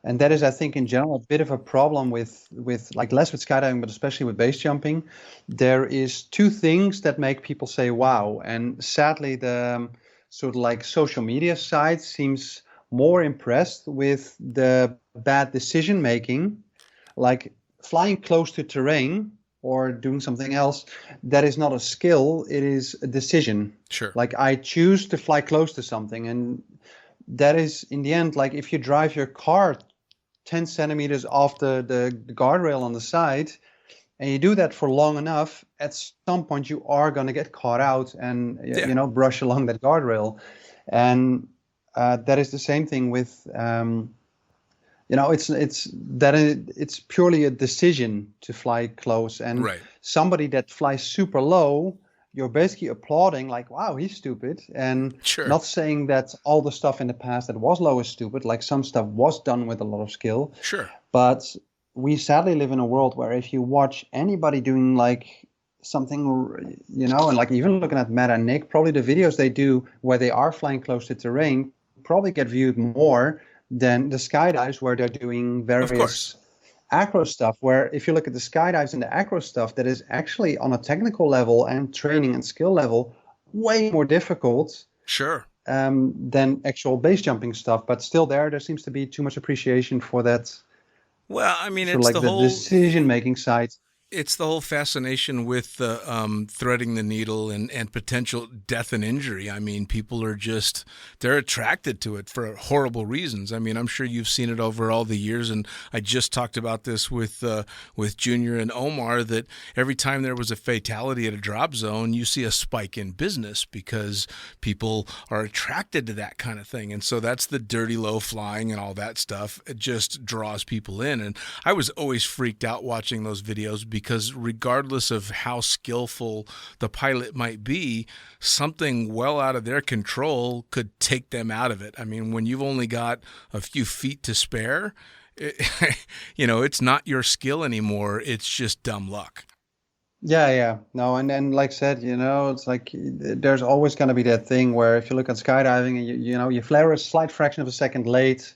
and that is, I think, in general, a bit of a problem with like less with skydiving, but especially with base jumping. There is two things that make people say, wow. And sadly, the sort of like social media side seems more impressed with the bad decision making, like flying close to terrain or doing something else. That is not a skill, it is a decision. Sure. Like I choose to fly close to something, and that is in the end, like if you drive your car 10 centimeters off the guardrail on the side, and you do that for long enough, at some point you are going to get caught out and brush along that guardrail. And that is the same thing with it's purely a decision to fly close. And somebody that flies super low, you're basically applauding like, wow, he's stupid. And not saying that all the stuff in the past that was low is stupid. Like some stuff was done with a lot of skill. Sure. But we sadly live in a world where if you watch anybody doing like something, and like even looking at Matt and Nick, probably the videos they do where they are flying close to terrain probably get viewed more than the skydives where they're doing various acro stuff, where if you look at the skydives and the acro stuff, that is actually on a technical level and training and skill level way more difficult than actual base jumping stuff. But still there seems to be too much appreciation for that. Well, I mean, it's like the whole decision-making side. It's the whole fascination with threading the needle and potential death and injury. I mean, people are they're attracted to it for horrible reasons. I mean, I'm sure you've seen it over all the years, and I just talked about this with Junior and Omar, that every time there was a fatality at a drop zone, you see a spike in business because people are attracted to that kind of thing. And so that's the dirty low flying and all that stuff. It just draws people in. And I was always freaked out watching those videos, because regardless of how skillful the pilot might be, something well out of their control could take them out of it. I mean, when you've only got a few feet to spare, it's not your skill anymore. It's just dumb luck. Yeah. No, and then like I said, it's like there's always going to be that thing where if you look at skydiving and you flare a slight fraction of a second late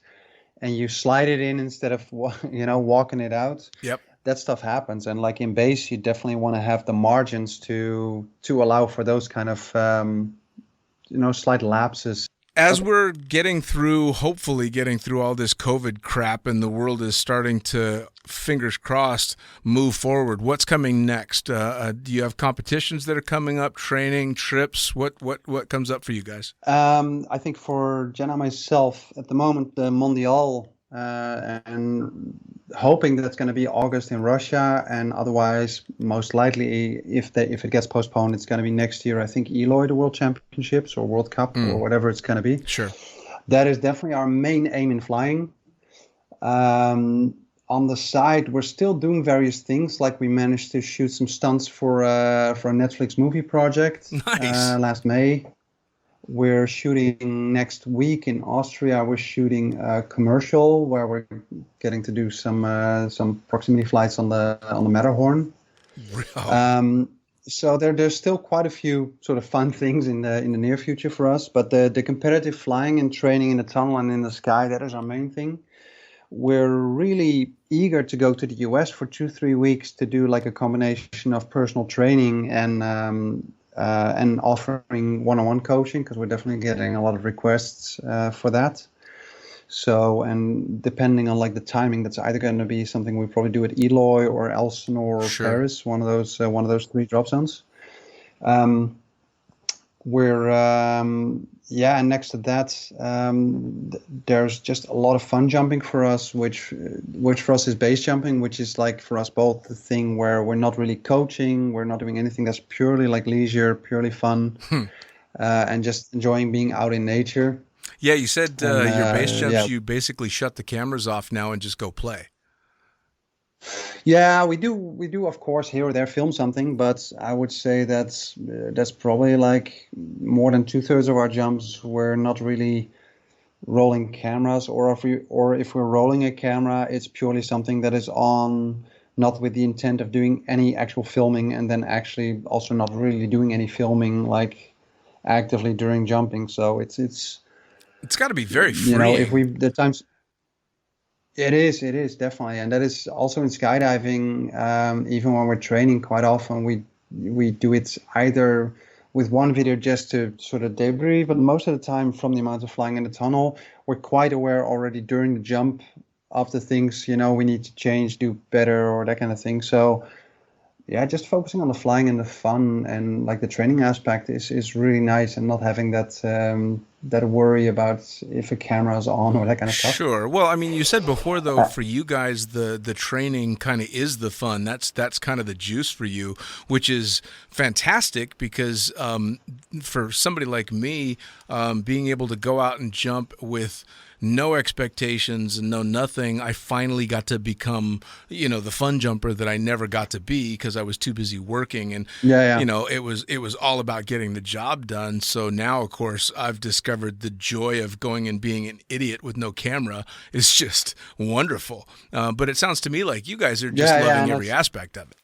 and you slide it in instead of, walking it out. Yep. That stuff happens, and like in base, you definitely want to have the margins to allow for those kind of slight lapses. As we're hopefully getting through all this COVID crap, and the world is starting to, fingers crossed, move forward, what's coming next? Do you have competitions that are coming up, training, trips? What comes up for you guys? I think for Jenna and myself, at the moment, the Mondial, and hoping that's going to be August in Russia, and otherwise, most likely, if it gets postponed, it's going to be next year. I think Eloy, the World Championships or World Cup or whatever it's going to be. Sure, that is definitely our main aim in flying. On the side, we're still doing various things. Like we managed to shoot some stunts for a Netflix movie project last May. We're shooting next week in Austria. We're shooting a commercial where we're getting to do some proximity flights on the Matterhorn. Wow. So there's still quite a few sort of fun things in the near future for us. But the competitive flying and training in the tunnel and in the sky, that is our main thing. We're really eager to go to the US for 2-3 weeks to do like a combination of personal training and offering one-on-one coaching, because we're definitely getting a lot of requests for that. So, and depending on like the timing, that's either going to be something we probably do at Eloy or Elsinore or Paris, one of those 3 drop zones. And next to that, there's just a lot of fun jumping for us, which for us is base jumping, which is like for us both the thing where we're not really coaching, we're not doing anything that's purely like leisure, purely fun, and just enjoying being out in nature. Yeah, you said your base jumps, you basically shut the cameras off now and just go play. Yeah, we do of course here or there film something, but I would say that's probably like more than 2/3 of our jumps. We're not really rolling cameras, or if we're rolling a camera, it's purely something that is on, not with the intent of doing any actual filming, and then actually also not really doing any filming like actively during jumping. So it's got to be very freeing. It is definitely, and that is also in skydiving. Even when we're training, quite often we do it either with one video just to sort of debrief, but most of the time from the amount of flying in the tunnel, we're quite aware already during the jump of the things we need to change, do better, or that kind of thing. So yeah, just focusing on the flying and the fun and like the training aspect is really nice, and not having that worry about if a camera is on or that kind of stuff. Sure. Well, I mean, you said before though, for you guys, the training kind of is the fun. That's kind of the juice for you, which is fantastic, because for somebody like me, being able to go out and jump with no expectations and no nothing, I finally got to become, the fun jumper that I never got to be because I was too busy working. And, it was all about getting the job done. So now, of course, I've discovered discovered the joy of going and being an idiot with no camera is just wonderful. But it sounds to me like you guys are just loving every aspect of it.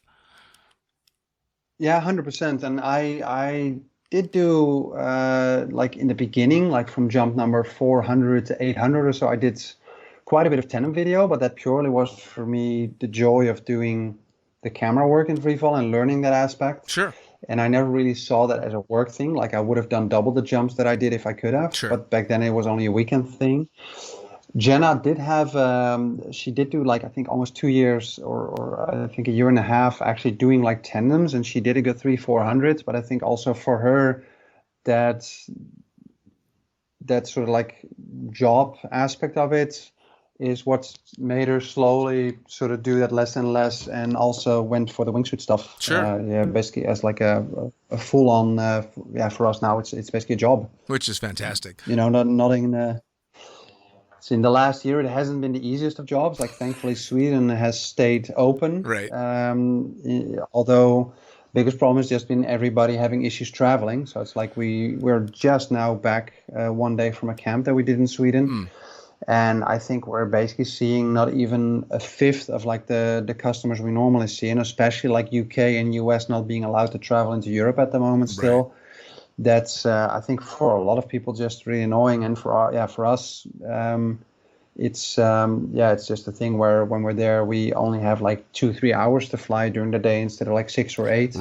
Yeah, 100%. And I did do like in the beginning, like from jump number 400 to 800 or so, I did quite a bit of tandem video, but that purely was for me the joy of doing the camera work in freefall and learning that aspect. Sure. And I never really saw that as a work thing. Like I would have done double the jumps that I did if I could have. Sure. But back then it was only a weekend thing. Jenna did have, she did do like, I think almost 2 years or I think a year and a half actually doing like tandems, and she did a good 300-400. But I think also for her that sort of like job aspect of it is what made her slowly sort of do that less and less, and also went for the wingsuit stuff. Sure. Yeah, basically as like a full on, for us now it's basically a job. Which is fantastic. You know, not in so in the last year, it hasn't been the easiest of jobs. Like thankfully, Sweden has stayed open. Right. Although biggest problem has just been everybody having issues traveling. So it's like we're just now back one day from a camp that we did in Sweden. And I think we're basically seeing not even a fifth of like the customers we normally see, and especially like UK and US not being allowed to travel into Europe at the moment still. Right. That's I think for a lot of people just really annoying, and for us it's just a thing where when we're there we only have like 2-3 hours to fly during the day instead of like 6 or 8.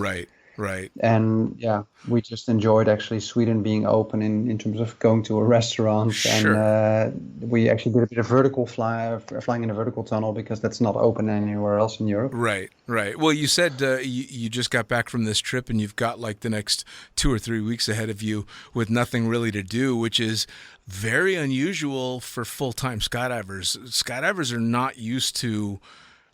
Right. And yeah, we just enjoyed actually Sweden being open in terms of going to a restaurant. Sure. And we actually did a bit of flying in a vertical tunnel because that's not open anywhere else in Europe. Right. Well, you said you just got back from this trip and you've got like the next 2 or 3 weeks ahead of you with nothing really to do, which is very unusual for full-time skydivers. Skydivers are not used to,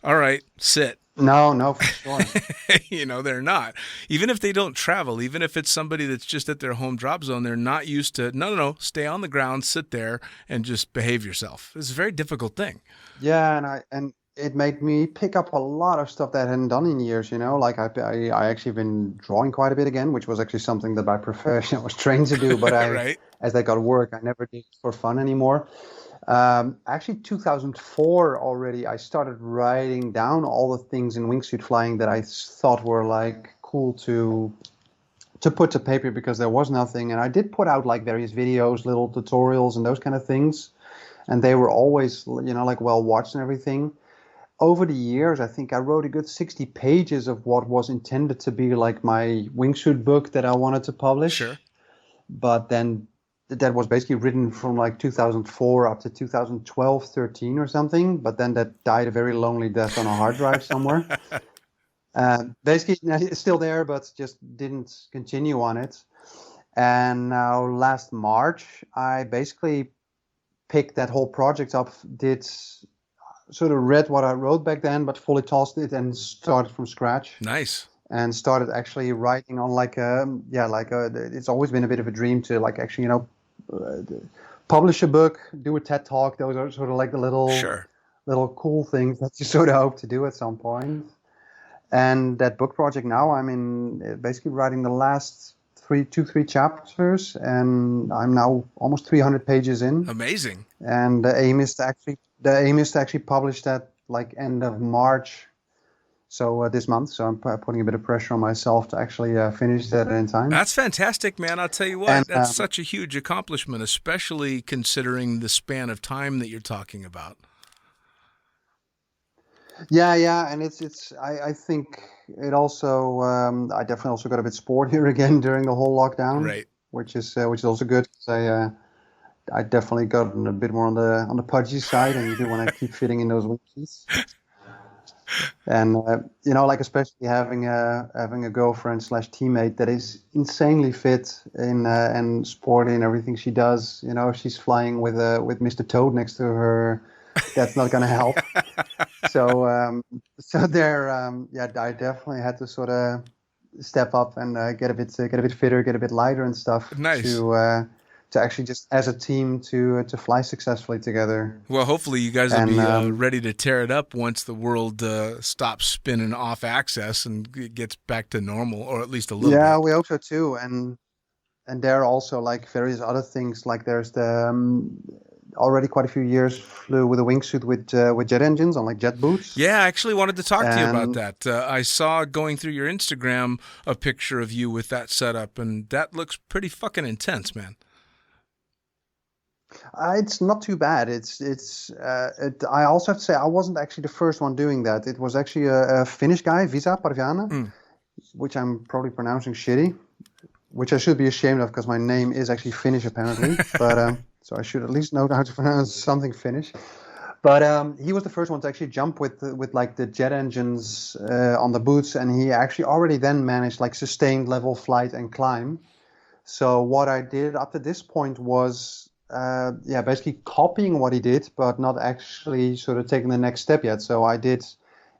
all right, sit. No, for sure. They're not. Even if they don't travel, even if it's somebody that's just at their home drop zone, they're not used to, no, stay on the ground, sit there, and just behave yourself. It's a very difficult thing. Yeah, and it made me pick up a lot of stuff that I hadn't done in years, Like I actually been drawing quite a bit again, which was actually something that by profession I was trained to do, but right. As I got work, I never did it for fun anymore. Actually 2004 already, I started writing down all the things in wingsuit flying that I thought were like cool to put to paper because there was nothing. And I did put out like various videos, little tutorials and those kind of things. And they were always, like well watched and everything. Over the years, I think I wrote a good 60 pages of what was intended to be like my wingsuit book that I wanted to publish. Sure. But then that was basically written from like 2004 up to 2012, 13 or something. But then that died a very lonely death on a hard drive somewhere. Basically, it's still there, but just didn't continue on it. And now last March, I basically picked that whole project up, read what I wrote back then, but fully tossed it and started from scratch. Nice. And started actually writing on it's always been a bit of a dream to like actually, publish a book, do a TED Talk. Those are sort of like the little cool things that you sort of hope to do at some point. And that book project now, I'm in basically writing the last 3 chapters, and I'm now almost 300 pages in. Amazing. And the aim is to actually publish that like end of March. So this month, so I'm putting a bit of pressure on myself to actually finish that in time. That's fantastic, man. I'll tell you what, that's such a huge accomplishment, especially considering the span of time that you're talking about. Yeah, and it's. I think it also. I definitely also got a bit sportier again during the whole lockdown, right? Which is also good. I definitely got a bit more on the pudgy side, and you do want to keep fitting in those wingsuits. And like especially having a girlfriend / teammate that is insanely fit and sporty and everything she does. She's flying with Mr. Toad next to her. That's not going to help. So there, I definitely had to sort of step up and get a bit fitter, get a bit lighter and stuff. Nice. To actually just as a team to fly successfully together. Well, hopefully you guys will be ready to tear it up once the world stops spinning off axis and gets back to normal, or at least a little bit. Yeah, we hope so too. And and there are also like various other things. Like there's the already quite a few years flew with a wingsuit with jet engines on like jet boots. Yeah, I actually wanted to talk to you about And that. I saw going through your Instagram a picture of you with that setup, and that looks pretty fucking intense, man. It's not too bad. I also have to say I wasn't actually the first one doing that. It was actually a Finnish guy, Visa Parviana, which I'm probably pronouncing shitty, which I should be ashamed of because my name is actually Finnish apparently. But so I should at least know how to pronounce something Finnish. But he was the first one to actually jump with like the jet engines on the boots, and he actually already then managed like sustained level flight and climb. So what I did up to this point was basically copying what he did, but not actually sort of taking the next step yet. So I did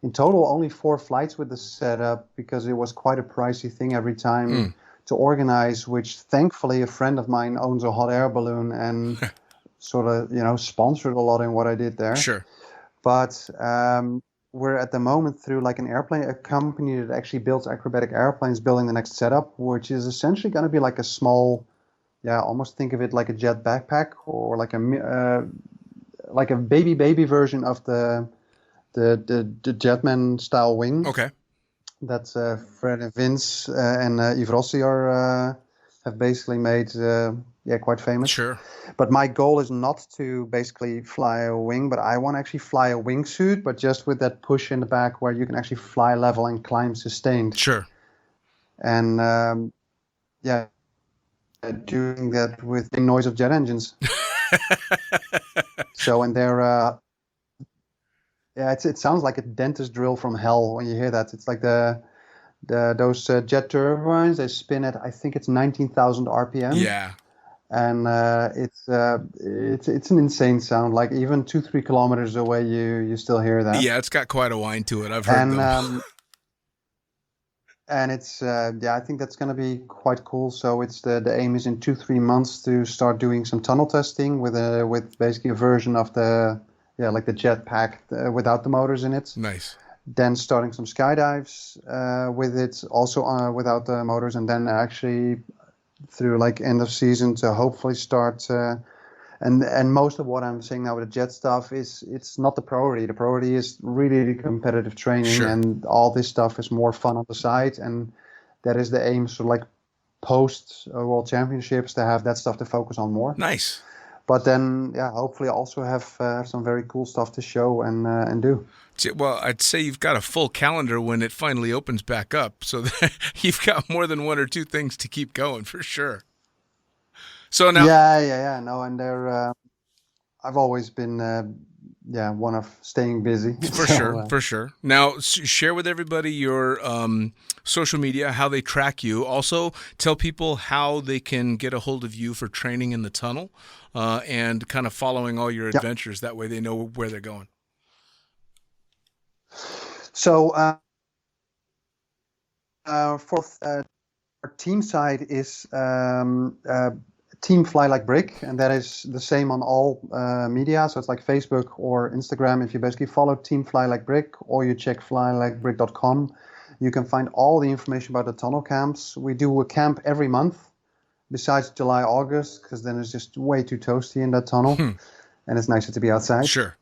in total only 4 flights with the setup because it was quite a pricey thing every time to organize, which thankfully a friend of mine owns a hot air balloon and sort of, sponsored a lot in what I did there. Sure. But we're at the moment through like a company that actually builds acrobatic airplanes, building the next setup, which is essentially going to be like a small, almost think of it like a jet backpack or like a baby version of the Jetman style wing. Okay. That Fred and Vince and Yves Rossi have basically made quite famous. Sure. But my goal is not to basically fly a wing, but I want to actually fly a wingsuit, but just with that push in the back where you can actually fly level and climb sustained. Sure. And doing that with the noise of jet engines. So, and they're it sounds like a dentist drill from hell when you hear that. It's like those jet turbines. They spin at, I think it's 19,000 RPM. Yeah. And it's an insane sound. Like even 2-3 kilometers away, you still hear that. Yeah, it's got quite a whine to it. I've heard them. And it's I think that's going to be quite cool. So it's the aim is in 2-3 months to start doing some tunnel testing with basically a version of the like the jet pack without the motors in it. Nice. Then starting some skydives with it also without the motors, and then actually through like end of season to hopefully start. And most of what I'm saying now with the jet stuff it's not the priority. The priority is really the competitive training, Sure. and all this stuff is more fun on the side. And that is the aim. So like post World Championships to have that stuff to focus on more. Nice. But then, hopefully also have some very cool stuff to show and do. Well, I'd say you've got a full calendar when it finally opens back up, so that you've got more than 1 or 2 things to keep going for sure. So now, no, and they're. I've always been, one of staying busy. For sure. Now, share with everybody your social media, how they track you. Also, tell people how they can get a hold of you for training in the tunnel and kind of following all your adventures. That way they know where they're going. So for our team side is Team Fly Like Brick, and that is the same on all media. So it's like Facebook or Instagram. If you basically follow Team Fly Like Brick or you check flylikebrick.com, you can find all the information about the tunnel camps. We do a camp every month besides July, August, because then it's just way too toasty in that tunnel. And it's nicer to be outside. Sure.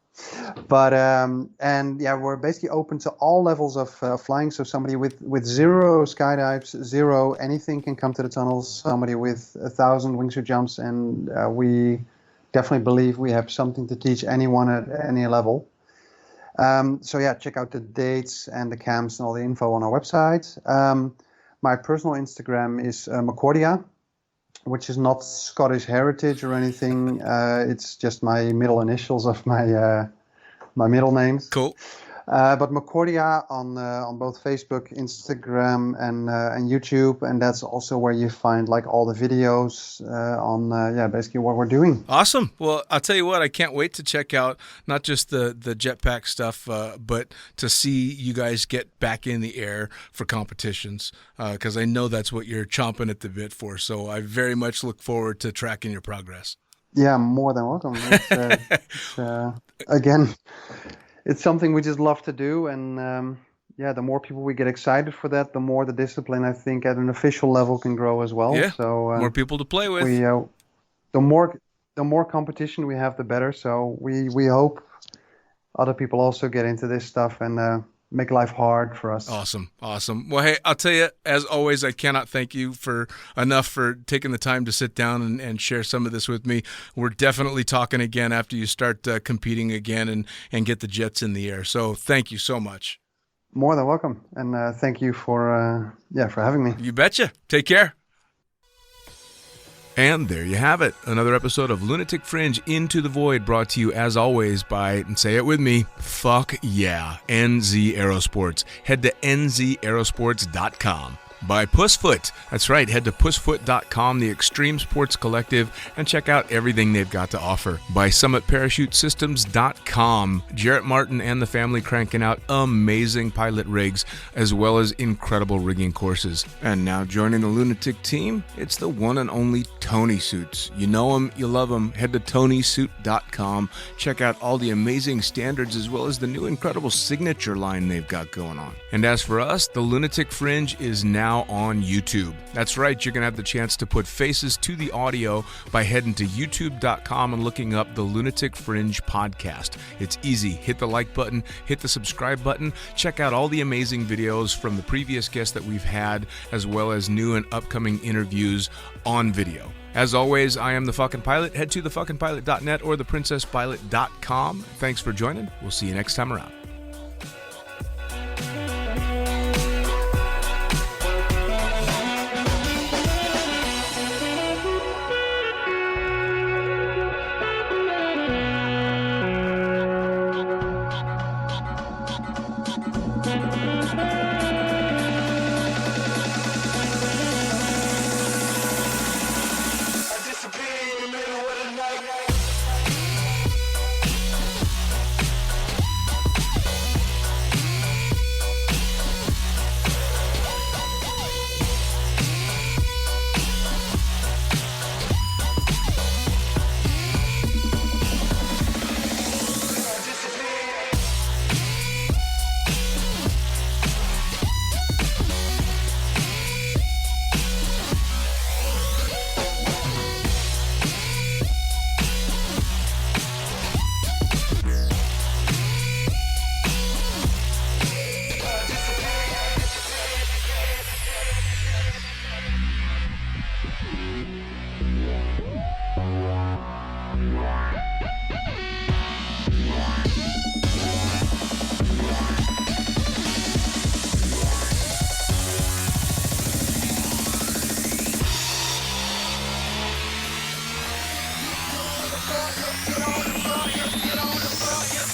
But we're basically open to all levels of flying. So somebody with 0 skydives, 0 anything can come to the tunnels. Somebody with 1,000 wingsuit jumps, and we definitely believe we have something to teach anyone at any level. Check out the dates and the camps and all the info on our website. My personal Instagram is Cordia, which is not Scottish heritage or anything. It's just my middle initials of my middle names. Cool. But Cordia on both Facebook, Instagram, and YouTube, and that's also where you find like all the videos on basically what we're doing. Awesome. Well, I'll tell you what, I can't wait to check out not just the jetpack stuff, but to see you guys get back in the air for competitions, because I know that's what you're chomping at the bit for. So I very much look forward to tracking your progress. Yeah, more than welcome. Again, it's something we just love to do, and yeah, the more people we get excited for that, the more the discipline, I think, at an official level can grow as well. Yeah, So more people to play with. we the more competition we have, the better. So we hope other people also get into this stuff and make life hard for us. Awesome. Well, hey, I'll tell you, as always, I cannot thank you enough for taking the time to sit down and share some of this with me. We're definitely talking again after you start competing again and get the jets in the air. So thank you so much. More than welcome, and thank you for having me. You betcha. Take care. And there you have it. Another episode of Lunatic Fringe Into the Void, brought to you as always by, and say it with me, fuck yeah, NZ Aerosports. Head to nzaerosports.com. By Pussfoot. That's right, head to pussfoot.com, the extreme sports collective, and check out everything they've got to offer. By summitparachutesystems.com. Jarrett Martin and the family cranking out amazing pilot rigs, as well as incredible rigging courses. And now joining the Lunatic team, it's the one and only Tony Suits. You know him, you love him. Head to tonysuit.com. Check out all the amazing standards, as well as the new incredible signature line they've got going on. And as for us, the Lunatic Fringe is now on YouTube. That's right, you're going to have the chance to put faces to the audio by heading to youtube.com and looking up the Lunatic Fringe podcast. It's easy. Hit the like button, hit the subscribe button, check out all the amazing videos from the previous guests that we've had, as well as new and upcoming interviews on video. As always, I am the fucking pilot. Head to thefuckingpilot.net or theprincesspilot.com. Thanks for joining. We'll see you next time around.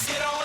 Get on